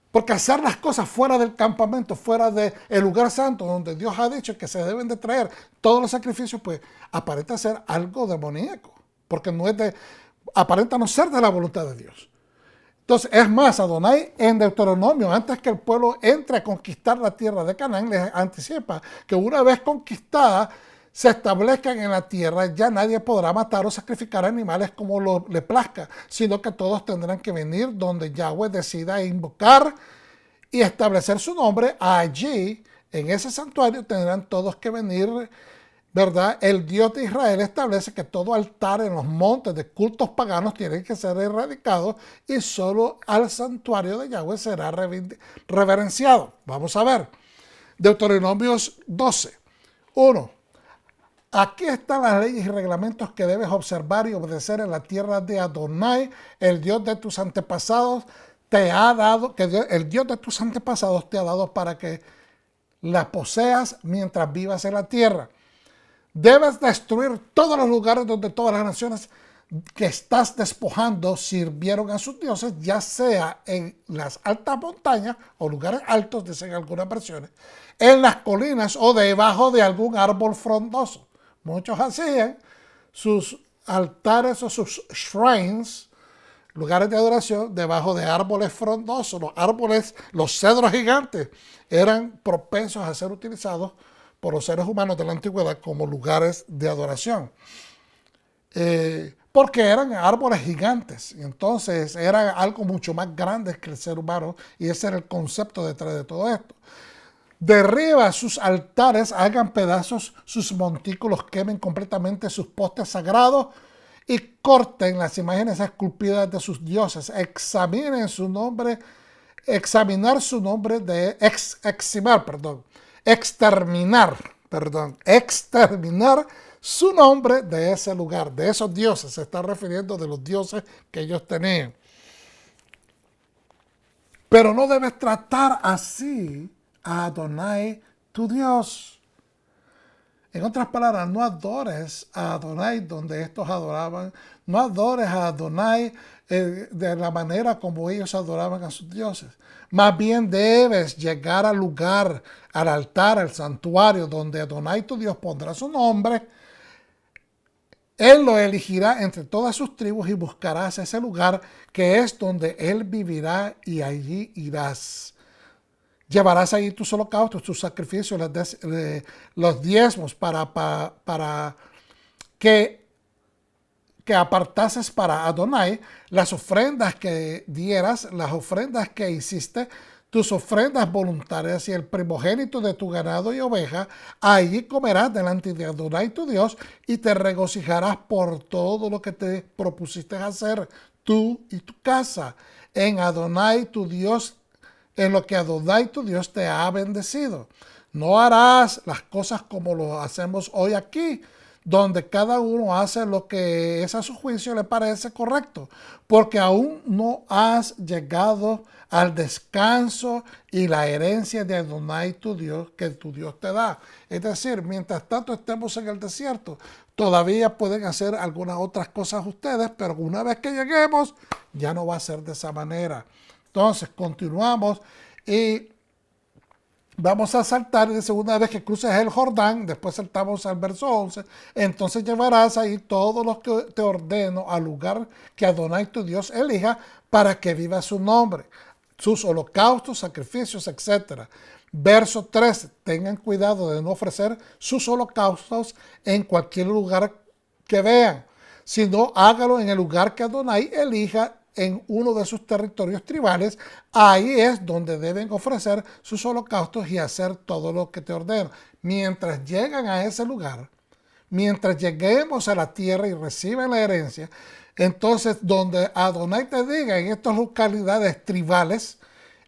Porque hacer las cosas fuera del campamento, fuera del lugar santo, donde Dios ha dicho que se deben de traer todos los sacrificios, pues aparenta ser algo demoníaco. Porque aparenta no ser de la voluntad de Dios. Entonces, es más, Adonai en Deuteronomio, antes que el pueblo entre a conquistar la tierra de Canaán, les anticipa que una vez conquistada, se establezcan en la tierra, ya nadie podrá matar o sacrificar animales como le plazca, sino que todos tendrán que venir donde Yahweh decida invocar y establecer su nombre. Allí, en ese santuario, tendrán todos que venir, ¿verdad? El Dios de Israel establece que todo altar en los montes de cultos paganos tiene que ser erradicado y solo al santuario de Yahweh será reverenciado. Vamos a ver. Deuteronomios 12. 1. Aquí están las leyes y reglamentos que debes observar y obedecer en la tierra de Adonai, el Dios de tus antepasados te ha dado, el Dios de tus antepasados te ha dado para que la poseas mientras vivas en la tierra. Debes destruir todos los lugares donde todas las naciones que estás despojando sirvieron a sus dioses, ya sea en las altas montañas o lugares altos, dicen algunas versiones, en las colinas o debajo de algún árbol frondoso. Muchos hacían sus altares o sus shrines, lugares de adoración, debajo de árboles frondosos. Los árboles, los cedros gigantes, eran propensos a ser utilizados por los seres humanos de la antigüedad como lugares de adoración. Porque eran árboles gigantes, y entonces era algo mucho más grande que el ser humano, y ese era el concepto detrás de todo esto. Derriba sus altares, hagan pedazos sus montículos, quemen completamente sus postes sagrados y corten las imágenes esculpidas de sus dioses. Examinen su nombre, exterminar su nombre de ese lugar, de esos dioses. Se está refiriendo de los dioses que ellos tenían. Pero no debes tratar así a Adonai, tu Dios. En otras palabras, no adores a Adonai donde estos adoraban. No adores a Adonai de la manera como ellos adoraban a sus dioses. Más bien debes llegar al lugar, al altar, al santuario donde Adonai, tu Dios, pondrá su nombre. Él lo elegirá entre todas sus tribus y buscarás ese lugar que es donde Él vivirá y allí irás. Llevarás allí tus holocaustos, tus sacrificios, los diezmos para que apartases para Adonai, las ofrendas que dieras, las ofrendas que hiciste, tus ofrendas voluntarias y el primogénito de tu ganado y oveja. Allí comerás delante de Adonai tu Dios y te regocijarás por todo lo que te propusiste hacer tú y tu casa en Adonai tu Dios, en lo que Adonai tu Dios te ha bendecido. No harás las cosas como lo hacemos hoy aquí, donde cada uno hace lo que es a su juicio le parece correcto, porque aún no has llegado al descanso y la herencia de Adonai tu Dios, que tu Dios te da. Es decir, mientras tanto estemos en el desierto, todavía pueden hacer algunas otras cosas ustedes, pero una vez que lleguemos, ya no va a ser de esa manera. Entonces, continuamos y vamos a saltar de segunda vez que cruces el Jordán, después saltamos al verso 11, entonces llevarás ahí todos los que te ordeno al lugar que Adonai tu Dios elija para que viva su nombre, sus holocaustos, sacrificios, etc. Verso 13, tengan cuidado de no ofrecer sus holocaustos en cualquier lugar que vean, sino hágalo en el lugar que Adonai elija en uno de sus territorios tribales. Ahí es donde deben ofrecer sus holocaustos y hacer todo lo que te ordeno. Mientras llegan a ese lugar, mientras lleguemos a la tierra y reciben la herencia, entonces donde Adonai te diga en estas localidades tribales,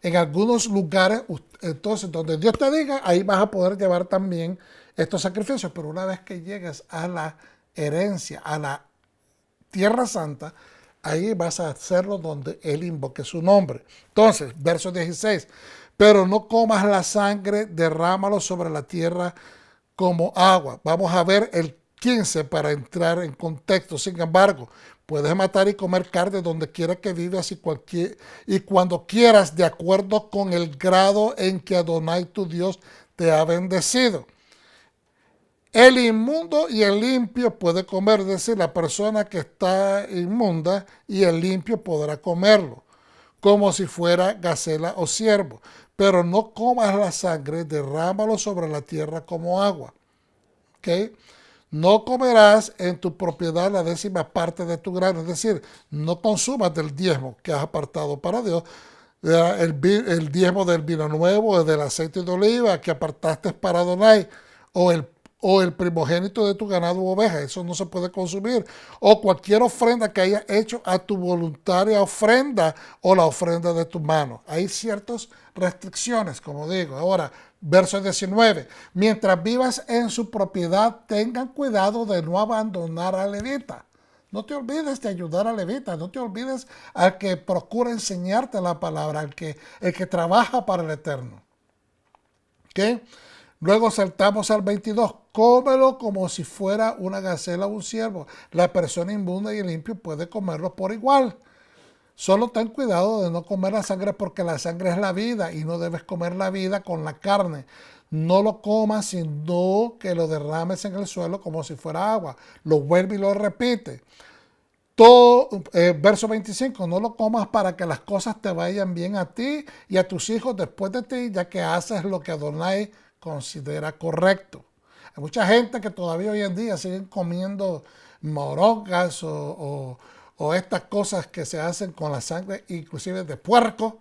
en algunos lugares, entonces donde Dios te diga, ahí vas a poder llevar también estos sacrificios. Pero una vez que llegues a la herencia, a la Tierra Santa, ahí vas a hacerlo donde Él invoque su nombre. Entonces, verso 16, pero no comas la sangre, derrámalo sobre la tierra como agua. Vamos a ver el 15 para entrar en contexto. Sin embargo, puedes matar y comer carne donde quiera que vivas y cuando quieras, de acuerdo con el grado en que Adonai tu Dios te ha bendecido. El inmundo y el limpio puede comer, es decir, la persona que está inmunda y el limpio podrá comerlo, como si fuera gacela o ciervo. Pero no comas la sangre, derrámalo sobre la tierra como agua. ¿Okay? No comerás en tu propiedad la 10ª parte de tu grano, es decir, no consumas del diezmo que has apartado para Dios, el diezmo del vino nuevo, del aceite de oliva que apartaste para Adonai, o el primogénito de tu ganado u oveja, eso no se puede consumir, o cualquier ofrenda que hayas hecho a tu voluntaria ofrenda o la ofrenda de tu mano. Hay ciertas restricciones, como digo. Ahora, verso 19, mientras vivas en su propiedad, tengan cuidado de no abandonar al levita. No te olvides de ayudar al levita, no te olvides al que procura enseñarte la palabra, el que trabaja para el Eterno. ¿Ok? Luego saltamos al 22. Cómelo como si fuera una gacela o un ciervo. La persona inmunda y limpio puede comerlo por igual. Solo ten cuidado de no comer la sangre porque la sangre es la vida y no debes comer la vida con la carne. No lo comas sino que lo derrames en el suelo como si fuera agua. Lo vuelve y lo repite. Todo, verso 25, no lo comas para que las cosas te vayan bien a ti y a tus hijos después de ti, ya que haces lo que Adonai considera correcto. Hay mucha gente que todavía hoy en día siguen comiendo morongas o estas cosas que se hacen con la sangre, inclusive de puerco,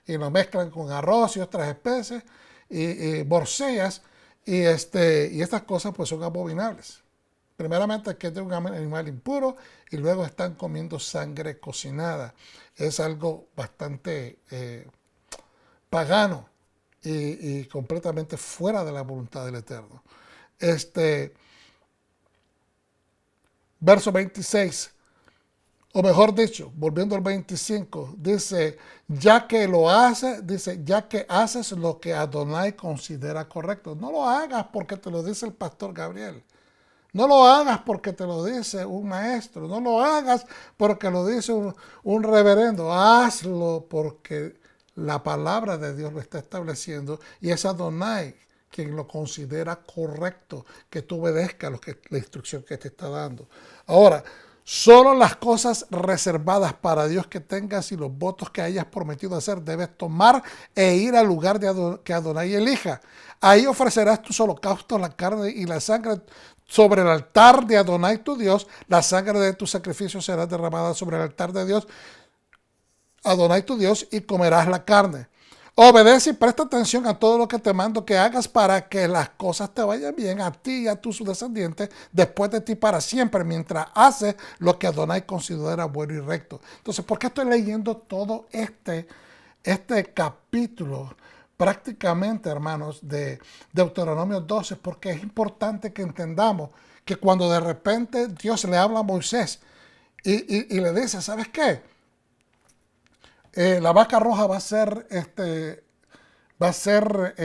y lo mezclan con arroz y otras especies, y borsellas, y estas cosas pues son abominables. Primeramente que es de un animal impuro y luego están comiendo sangre cocinada. Es algo bastante pagano y completamente fuera de la voluntad del Eterno. Verso 26, o mejor dicho, volviendo al 25, dice, ya que haces lo que Adonai considera correcto. No lo hagas porque te lo dice el pastor Gabriel. No lo hagas porque te lo dice un maestro. No lo hagas porque lo dice un reverendo. Hazlo porque la palabra de Dios lo está estableciendo y es Adonai quien lo considera correcto, que tú obedezcas la instrucción que te está dando. Ahora, solo las cosas reservadas para Dios que tengas y los votos que hayas prometido hacer debes tomar e ir al lugar que Adonai elija. Ahí ofrecerás tus holocaustos, la carne y la sangre sobre el altar de Adonai tu Dios. La sangre de tus sacrificios será derramada sobre el altar de Dios, Adonai tu Dios, y comerás la carne. Obedece y presta atención a todo lo que te mando que hagas para que las cosas te vayan bien a ti y a tus descendientes después de ti para siempre, mientras haces lo que Adonai considera bueno y recto. Entonces, ¿por qué estoy leyendo todo este capítulo? Prácticamente, hermanos, de Deuteronomio 12, porque es importante que entendamos que cuando de repente Dios le habla a Moisés y le dice, ¿sabes qué? La vaca roja va a ser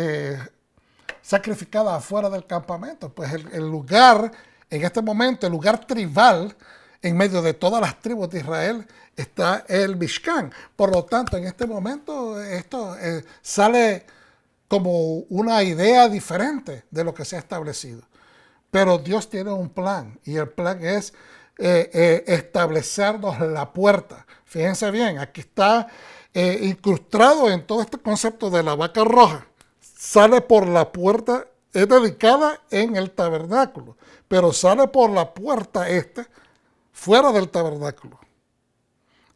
sacrificada afuera del campamento. Pues el lugar, en este momento, el lugar tribal, en medio de todas las tribus de Israel, está el Mishkan. Por lo tanto, en este momento, esto sale como una idea diferente de lo que se ha establecido. Pero Dios tiene un plan, y el plan es establecernos la puerta. Fíjense bien, aquí está incrustado en todo este concepto de la vaca roja. Sale por la puerta, es dedicada en el tabernáculo, pero sale por la puerta fuera del tabernáculo.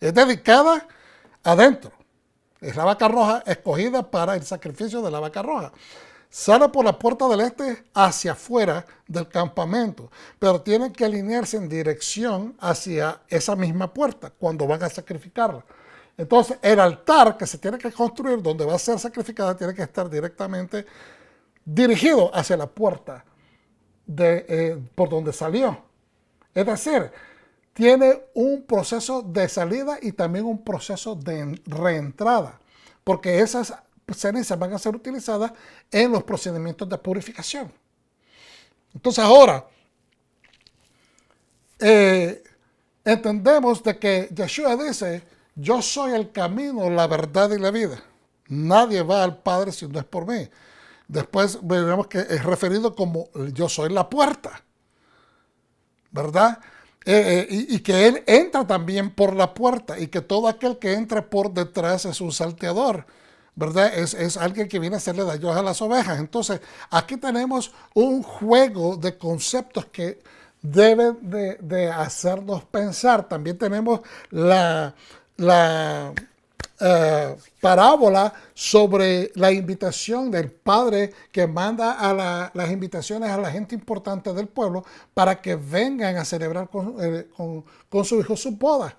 Es dedicada adentro. Es la vaca roja escogida para el sacrificio de la vaca roja. Sale por la puerta del este hacia afuera del campamento, pero tienen que alinearse en dirección hacia esa misma puerta cuando van a sacrificarla. Entonces, el altar que se tiene que construir donde va a ser sacrificada tiene que estar directamente dirigido hacia la puerta por donde salió. Es decir, tiene un proceso de salida y también un proceso de reentrada, porque esas cenizas van a ser utilizadas en los procedimientos de purificación. Entonces ahora entendemos de que Yeshua dice, yo soy el camino, la verdad y la vida. Nadie va al Padre si no es por mí. Después veremos que es referido como yo soy la puerta, ¿verdad? Y que Él entra también por la puerta y que todo aquel que entra por detrás es un salteador, ¿verdad? Es alguien que viene a hacerle daño a las ovejas. Entonces, aquí tenemos un juego de conceptos que deben de hacernos pensar. También tenemos la parábola sobre la invitación del padre que manda a las invitaciones a la gente importante del pueblo para que vengan a celebrar con su hijo su boda.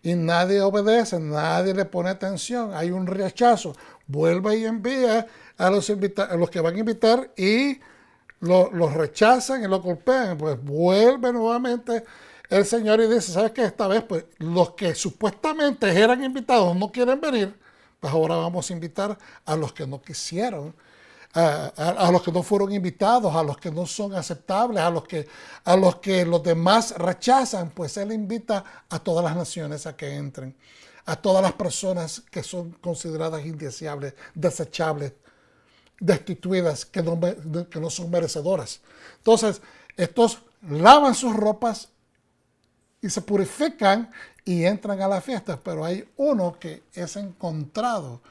Y nadie obedece, nadie le pone atención, hay un rechazo. Vuelve y envía a los que van a invitar y los rechazan y los golpean. Pues vuelve nuevamente el Señor y dice, ¿sabes qué? Esta vez, pues, los que supuestamente eran invitados no quieren venir, pues ahora vamos a invitar a los que no quisieron, a los que no fueron invitados, a los que no son aceptables, a los que los demás rechazan, pues Él invita a todas las naciones a que entren, a todas las personas que son consideradas indeseables, desechables, destituidas, que no son merecedoras. Entonces, estos lavan sus ropas y se purifican y entran a la fiesta, pero hay uno que es encontrado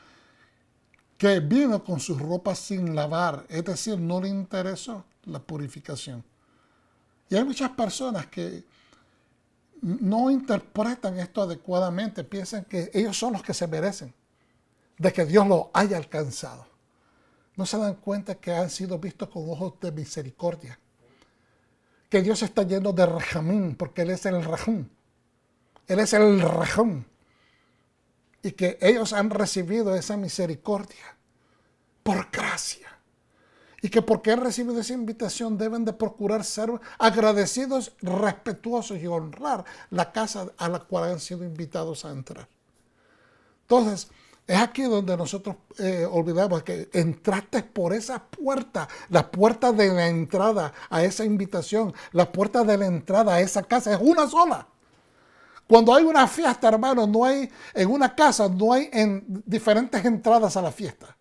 que vino con sus ropas sin lavar, es decir, no le interesó la purificación. Y hay muchas personas que no interpretan esto adecuadamente, piensan que ellos son los que se merecen de que Dios los haya alcanzado. No se dan cuenta que han sido vistos con ojos de misericordia, que Dios está lleno de rajamín, porque Él es el rajón. Él es el rajón. Y que ellos han recibido esa misericordia por gracia. Y que porque han recibido esa invitación deben de procurar ser agradecidos, respetuosos y honrar la casa a la cual han sido invitados a entrar. Entonces, es aquí donde nosotros olvidamos que entraste por esa puerta, la puerta de la entrada a esa invitación, la puerta de la entrada a esa casa es una sola. Cuando hay una fiesta, hermano, en una casa no hay diferentes entradas a la fiesta.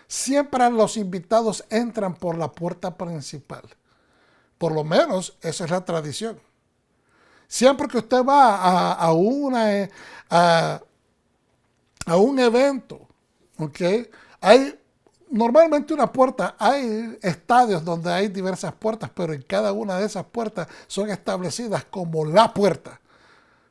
Siempre los invitados entran por la puerta principal. Por lo menos esa es la tradición. Siempre que usted va a un evento, ¿ok? Hay normalmente una puerta, hay estadios donde hay diversas puertas, pero en cada una de esas puertas son establecidas como la puerta,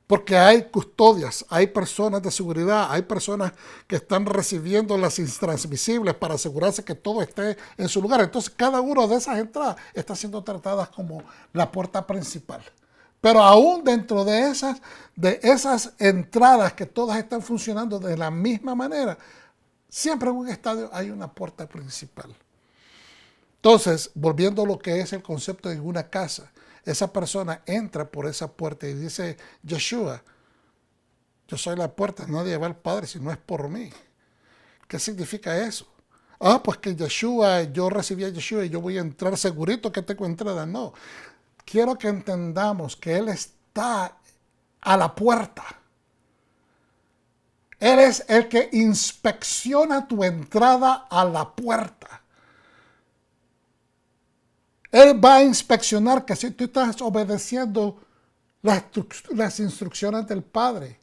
porque hay custodias, hay personas de seguridad, hay personas que están recibiendo las intransmisibles para asegurarse que todo esté en su lugar. Entonces cada una de esas entradas está siendo tratadas como la puerta principal. Pero aún dentro de esas entradas que todas están funcionando de la misma manera, siempre en un estadio hay una puerta principal. Entonces, volviendo a lo que es el concepto de una casa, esa persona entra por esa puerta y dice, Yeshua, yo soy la puerta, nadie va al Padre si no es por mí. ¿Qué significa eso? Ah, pues que Yeshua, yo recibí a Yeshua y yo voy a entrar segurito que tengo entrada. No, quiero que entendamos que Él está a la puerta. Él es el que inspecciona tu entrada a la puerta. Él va a inspeccionar que si tú estás obedeciendo las instrucciones del Padre.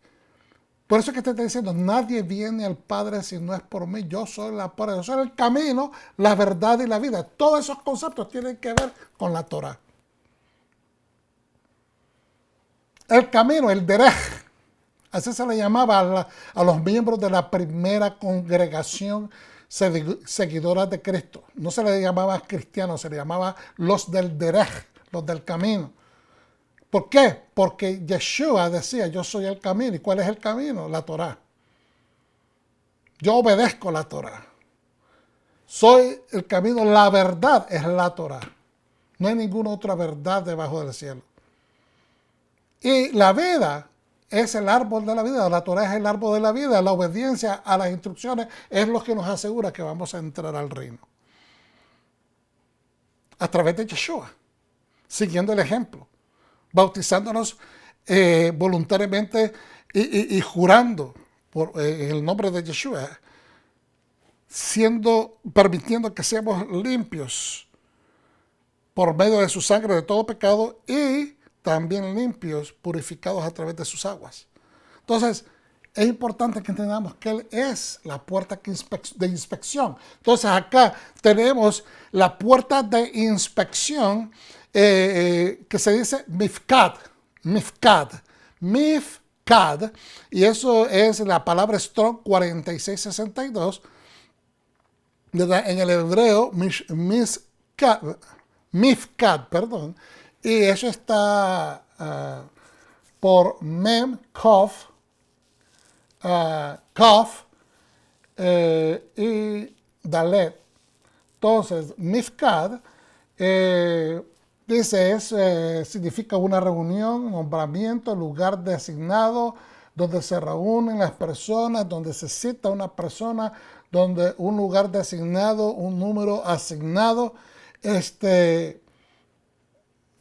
Por eso es que te está diciendo, nadie viene al Padre si no es por mí. Yo soy la puerta, yo soy el camino, la verdad y la vida. Todos esos conceptos tienen que ver con la Torah. El camino, el derech, así se le llamaba a los miembros de la primera congregación seguidora de Cristo. No se le llamaba cristianos, se le llamaba los del derech, los del camino. ¿Por qué? Porque Yeshua decía, yo soy el camino. ¿Y cuál es el camino? La Torá. Yo obedezco la Torá. Soy el camino, la verdad es la Torá. No hay ninguna otra verdad debajo del cielo. Y la vida es el árbol de la vida. La Torá es el árbol de la vida. La obediencia a las instrucciones es lo que nos asegura que vamos a entrar al reino. A través de Yeshua, siguiendo el ejemplo, bautizándonos voluntariamente y jurando en el nombre de Yeshua, permitiendo que seamos limpios por medio de su sangre de todo pecado y también limpios, purificados a través de sus aguas. Entonces, es importante que entendamos que Él es la puerta de inspección. Entonces, acá tenemos la puerta de inspección que se dice mifkad, y eso es la palabra Strong 4662, en el hebreo mifkad, perdón, y eso está por mem, kof, kaf y dalet. Entonces, mifkad dice, significa una reunión, nombramiento, lugar designado, donde se reúnen las personas, donde se cita una persona, donde un lugar designado, un número asignado.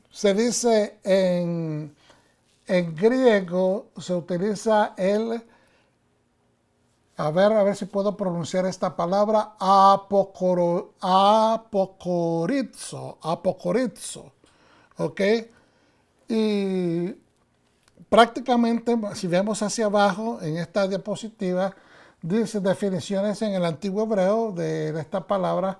Se dice en griego, se utiliza a ver si puedo pronunciar esta palabra, apokorizo, ¿ok? Y prácticamente, si vemos hacia abajo, en esta diapositiva, dice definiciones en el antiguo hebreo de esta palabra.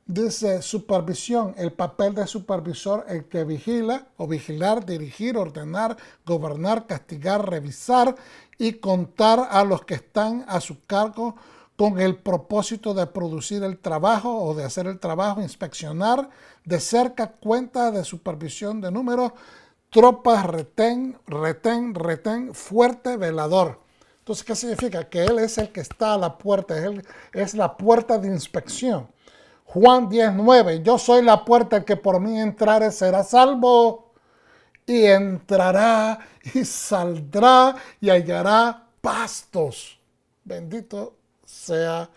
Dice supervisión, el papel de supervisor, el que vigila o vigilar, dirigir, ordenar, gobernar, castigar, revisar y contar a los que están a su cargo con el propósito de producir el trabajo o de hacer el trabajo, inspeccionar de cerca, cuenta de supervisión de números, tropas, retén, fuerte, velador. Entonces, ¿qué significa? Que Él es el que está a la puerta, Él es la puerta de inspección. Juan 10:9, yo soy la puerta, el que por mí entrare será salvo, y entrará y saldrá y hallará pastos. Bendito sea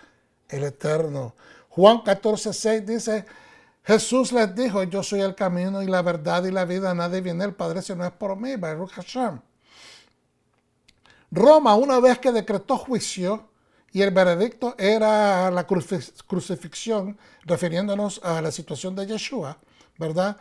el Eterno. Juan 14:6 dice, Jesús les dijo, yo soy el camino y la verdad y la vida, nadie viene al Padre si no es por mí. Baruch Hashem. Roma, una vez que decretó juicio, y el veredicto era la crucifixión, refiriéndonos a la situación de Yeshua, ¿verdad?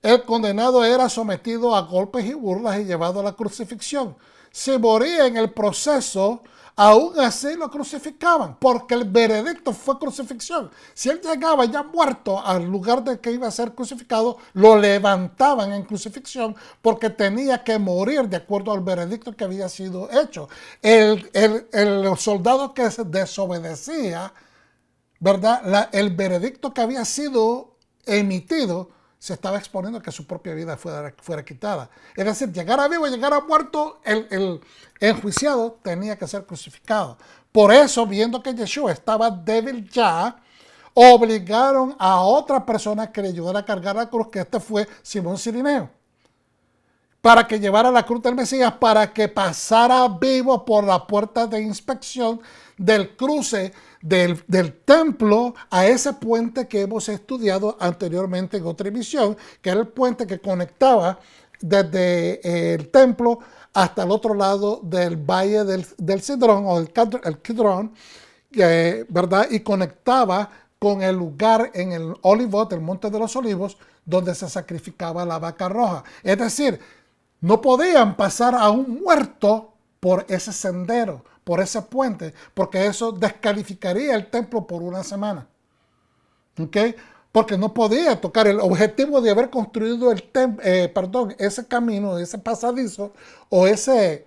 El condenado era sometido a golpes y burlas y llevado a la crucifixión. Si moría en el proceso, aún así lo crucificaban, porque el veredicto fue crucifixión. Si él llegaba ya muerto al lugar de que iba a ser crucificado, lo levantaban en crucifixión porque tenía que morir de acuerdo al veredicto que había sido hecho. El soldado que se desobedecía, ¿verdad? El veredicto que había sido emitido, se estaba exponiendo a que su propia vida fuera quitada. Es decir, llegara vivo, llegara muerto, el enjuiciado tenía que ser crucificado. Por eso, viendo que Yeshua estaba débil ya, obligaron a otra persona que le ayudara a cargar la cruz, que este fue Simón Cirineo, para que llevara la cruz del Mesías, para que pasara vivo por la puerta de inspección del cruce del templo a ese puente que hemos estudiado anteriormente en otra emisión, que era el puente que conectaba desde el templo hasta el otro lado del valle del Cedrón o el Kidrón, ¿verdad? Y conectaba con el lugar en el Olivot, el Monte de los Olivos, donde se sacrificaba la vaca roja. Es decir, no podían pasar a un muerto por ese sendero, por ese puente, porque eso descalificaría el templo por una semana. ¿Ok? Porque no podía tocar. El objetivo de haber construido ese camino, ese pasadizo o ese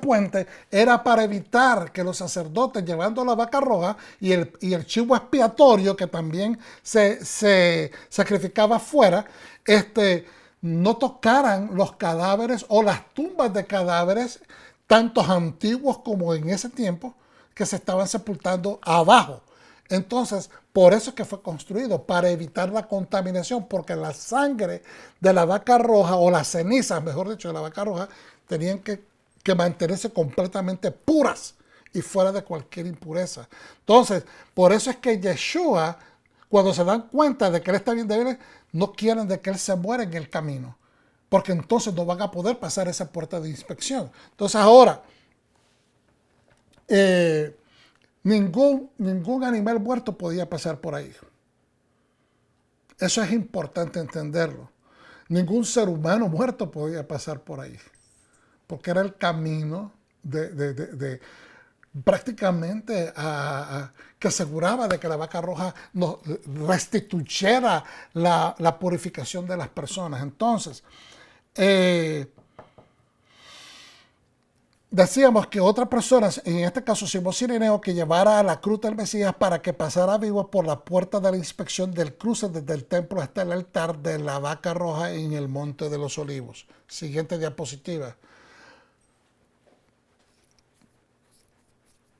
puente era para evitar que los sacerdotes, llevando la vaca roja y el chivo expiatorio, que también se sacrificaba afuera, no tocaran los cadáveres o las tumbas de cadáveres, tantos antiguos como en ese tiempo, que se estaban sepultando abajo. Entonces, por eso es que fue construido, para evitar la contaminación, porque la sangre de la vaca roja, o las cenizas, mejor dicho, de la vaca roja, tenían que mantenerse completamente puras y fuera de cualquier impureza. Entonces, por eso es que Yeshua, cuando se dan cuenta de que él está bien débil, no quieren de que él se muera en el camino, porque entonces no van a poder pasar esa puerta de inspección. Entonces ahora, ningún animal muerto podía pasar por ahí. Eso es importante entenderlo. Ningún ser humano muerto podía pasar por ahí, porque era el camino prácticamente que aseguraba de que la vaca roja nos restituyera la purificación de las personas. Entonces, decíamos que otra persona, en este caso Simón Cirineo, que llevara a la cruz del Mesías para que pasara vivo por la puerta de la inspección del cruce desde el templo hasta el altar de la vaca roja en el Monte de los Olivos. Siguiente diapositiva.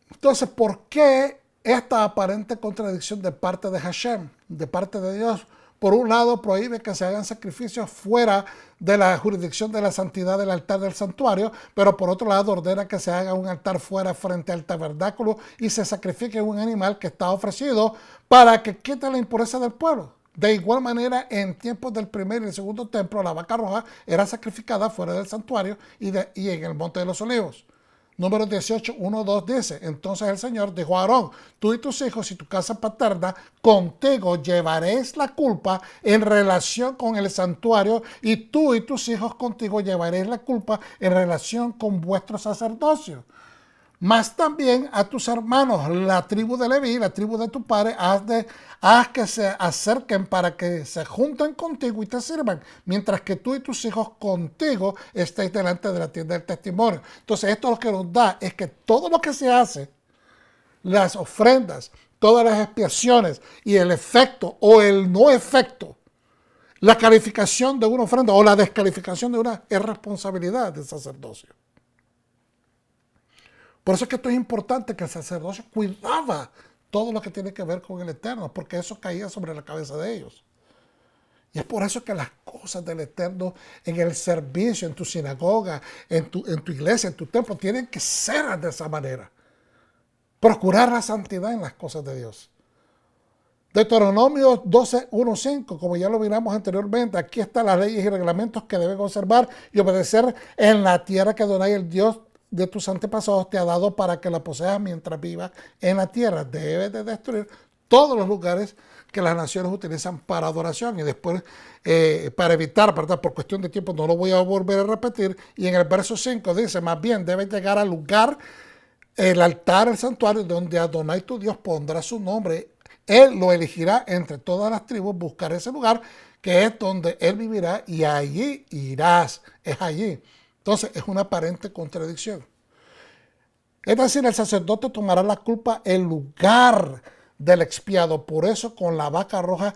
Entonces, ¿por qué esta aparente contradicción de parte de Hashem, de parte de Dios? Por un lado, prohíbe que se hagan sacrificios fuera de la jurisdicción de la santidad del altar del santuario, pero por otro lado ordena que se haga un altar fuera frente al tabernáculo y se sacrifique un animal que está ofrecido para que quite la impureza del pueblo. De igual manera, en tiempos del primer y el segundo templo, la vaca roja era sacrificada fuera del santuario y en el Monte de los Olivos. Número 18, 1, 2 dice: entonces el Señor dijo a Aarón: tú y tus hijos y tu casa paterna contigo llevaréis la culpa en relación con el santuario, y tú y tus hijos contigo llevaréis la culpa en relación con vuestro sacerdocio. Mas también a tus hermanos, la tribu de Leví, la tribu de tu padre, haz que se acerquen para que se junten contigo y te sirvan, mientras que tú y tus hijos contigo estéis delante de la tienda del testimonio. Entonces, esto lo que nos da es que todo lo que se hace, las ofrendas, todas las expiaciones y el efecto o el no efecto, la calificación de una ofrenda o la descalificación de una, es responsabilidad del sacerdocio. Por eso es que esto es importante, que el sacerdocio cuidaba todo lo que tiene que ver con el Eterno, porque eso caía sobre la cabeza de ellos. Y es por eso que las cosas del Eterno en el servicio, en tu sinagoga, en tu iglesia, en tu templo, tienen que ser de esa manera. Procurar la santidad en las cosas de Dios. Deuteronomio 12:1-5, como ya lo miramos anteriormente, aquí están las leyes y reglamentos que deben observar y obedecer en la tierra que Adonai, el Dios de tus antepasados, te ha dado para que la poseas mientras vivas en la tierra. Debes de destruir todos los lugares que las naciones utilizan para adoración. Y después, para evitar, ¿verdad?, por cuestión de tiempo, no lo voy a volver a repetir. Y en el verso 5 dice: más bien, debes llegar al lugar, el altar, el santuario, donde Adonai tu Dios pondrá su nombre. Él lo elegirá entre todas las tribus, buscar ese lugar que es donde él vivirá, y allí irás. Es allí. Entonces, es una aparente contradicción. Es decir, el sacerdote tomará la culpa en lugar del expiado. Por eso, con la vaca roja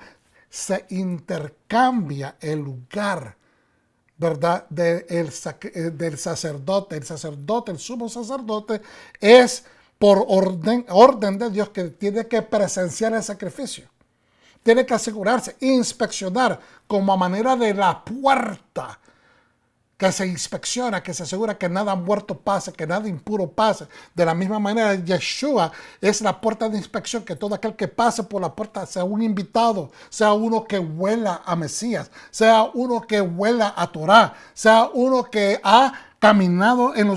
se intercambia el lugar, ¿verdad?, del sacerdote. El sumo sacerdote, es por orden de Dios que tiene que presenciar el sacrificio. Tiene que asegurarse, inspeccionar como a manera de la puerta, que se inspecciona, que se asegura que nada muerto pase, que nada impuro pase. De la misma manera, Yeshua es la puerta de inspección, que todo aquel que pase por la puerta, sea un invitado, sea uno que huela a Mesías, sea uno que huela a Torah, sea uno que ha caminado en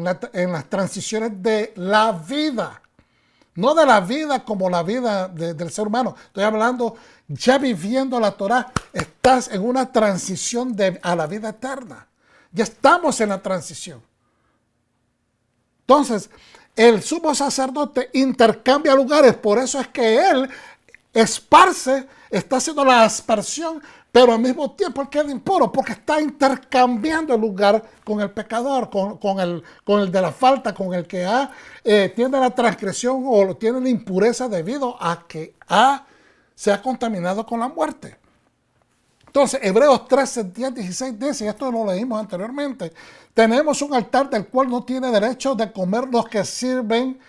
las transiciones de la vida. No de la vida como la vida del ser humano. Estoy hablando ya viviendo la Torah. Estás en una transición a la vida eterna. Ya estamos en la transición. Entonces, el sumo sacerdote intercambia lugares. Por eso es que él esparce, está haciendo la aspersión, pero al mismo tiempo él queda impuro, porque está intercambiando el lugar con el pecador, con el de la falta, con el que tiene la transgresión o tiene la impureza debido a que se ha contaminado con la muerte. Entonces, Hebreos 13, 10, 16 dice, y esto lo leímos anteriormente, tenemos un altar del cual no tiene derecho de comer los que sirven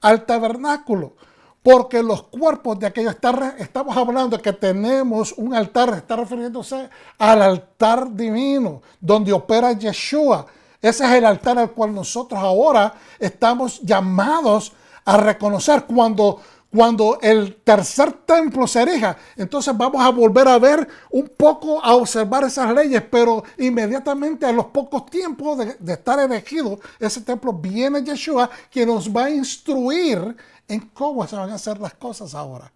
al tabernáculo, porque los cuerpos de aquellos, estamos hablando de que tenemos un altar, está refiriéndose al altar divino, donde opera Yeshua. Ese es el altar al cual nosotros ahora estamos llamados a reconocer. Cuando el tercer templo se erija, entonces vamos a volver a ver un poco, a observar esas leyes, pero inmediatamente a los pocos tiempos de estar erigido ese templo, viene Yeshua, quien nos va a instruir en cómo se van a hacer las cosas ahora.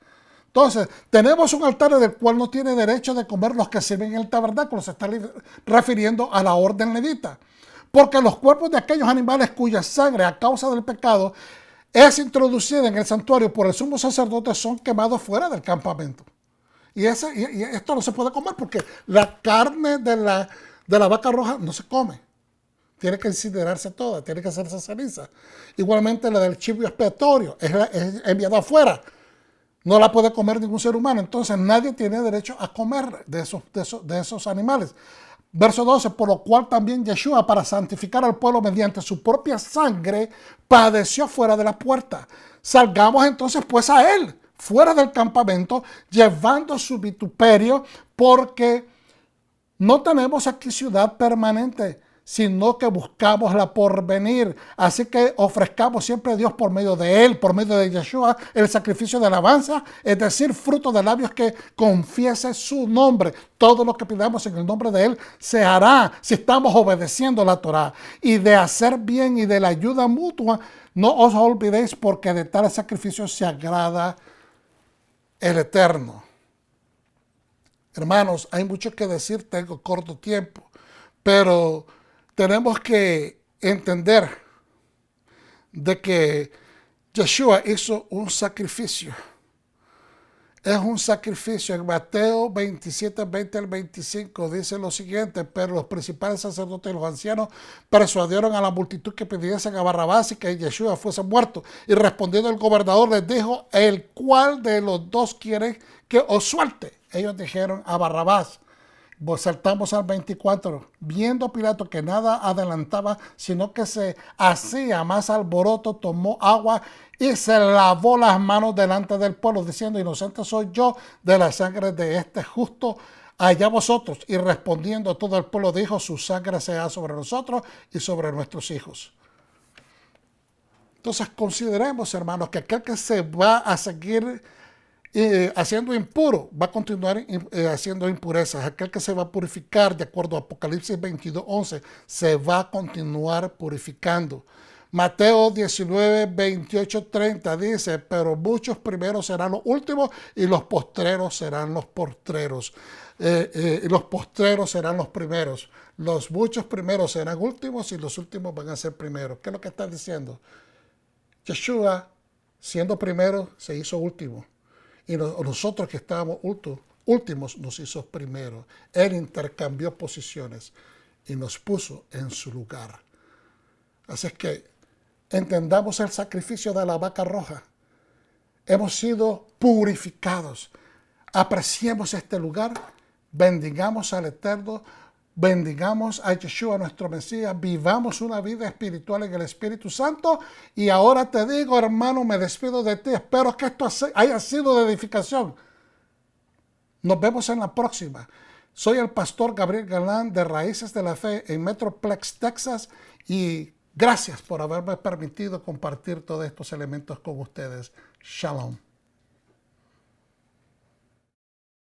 Entonces, tenemos un altar del cual no tiene derecho de comer los que sirven en el tabernáculo. Se está refiriendo a la orden levita. Porque los cuerpos de aquellos animales cuya sangre a causa del pecado es introducida en el santuario por el sumo sacerdote son quemados fuera del campamento. Y esto no se puede comer porque la carne de la vaca roja no se come. Tiene que incinerarse toda, tiene que hacerse ceniza. Igualmente la del chivo expiatorio es enviada afuera. No la puede comer ningún ser humano. Entonces nadie tiene derecho a comer de esos animales. Verso 12, por lo cual también Yeshua, para santificar al pueblo mediante su propia sangre, padeció fuera de la puerta. Salgamos entonces pues a él, fuera del campamento, llevando su vituperio, porque no tenemos aquí ciudad permanente, sino que buscamos la porvenir. Así que ofrezcamos siempre a Dios por medio de él, por medio de Yeshua, el sacrificio de alabanza, es decir, fruto de labios que confiese su nombre. Todo lo que pidamos en el nombre de él se hará si estamos obedeciendo la Torah. Y de hacer bien y de la ayuda mutua, no os olvidéis, porque de tal sacrificio se agrada el Eterno. Hermanos, hay mucho que decir, tengo corto tiempo, pero tenemos que entender de que Yeshua hizo un sacrificio. Es un sacrificio. En Mateo 27, 20 al 25 dice lo siguiente: pero los principales sacerdotes y los ancianos persuadieron a la multitud que pidiesen a Barrabás y que Yeshua fuese muerto. Y respondiendo el gobernador les dijo: ¿el cuál de los dos quiere que os suelte? Ellos dijeron: a Barrabás. Saltamos al 24. Viendo Pilato que nada adelantaba, sino que se hacía más alboroto, tomó agua y se lavó las manos delante del pueblo, diciendo: inocente soy yo de la sangre de este justo, allá vosotros. Y respondiendo todo el pueblo dijo: su sangre sea sobre nosotros y sobre nuestros hijos. Entonces consideremos, hermanos, que aquel que se va a seguir haciendo impuro, va a continuar haciendo impurezas. Aquel que se va a purificar, de acuerdo a Apocalipsis 22, 11, se va a continuar purificando. Mateo 19, 28, 30 dice: pero muchos primeros serán los últimos y los postreros serán los postreros. Los postreros serán los primeros. Los muchos primeros serán últimos y los últimos van a ser primeros. ¿Qué es lo que está diciendo? Yeshua, siendo primero, se hizo último. Y nosotros que estábamos últimos nos hizo primeros. Él intercambió posiciones y nos puso en su lugar. Así es que entendamos el sacrificio de la vaca roja. Hemos sido purificados. Apreciemos este lugar, bendigamos al Eterno, bendigamos a Yeshua nuestro Mesías, vivamos una vida espiritual en el Espíritu Santo. Y ahora te digo, hermano, me despido de ti. Espero que esto haya sido de edificación. Nos vemos en la próxima. Soy el pastor Gabriel Galán de Raíces de la Fe en Metroplex, Texas, y gracias por haberme permitido compartir todos estos elementos con ustedes. Shalom.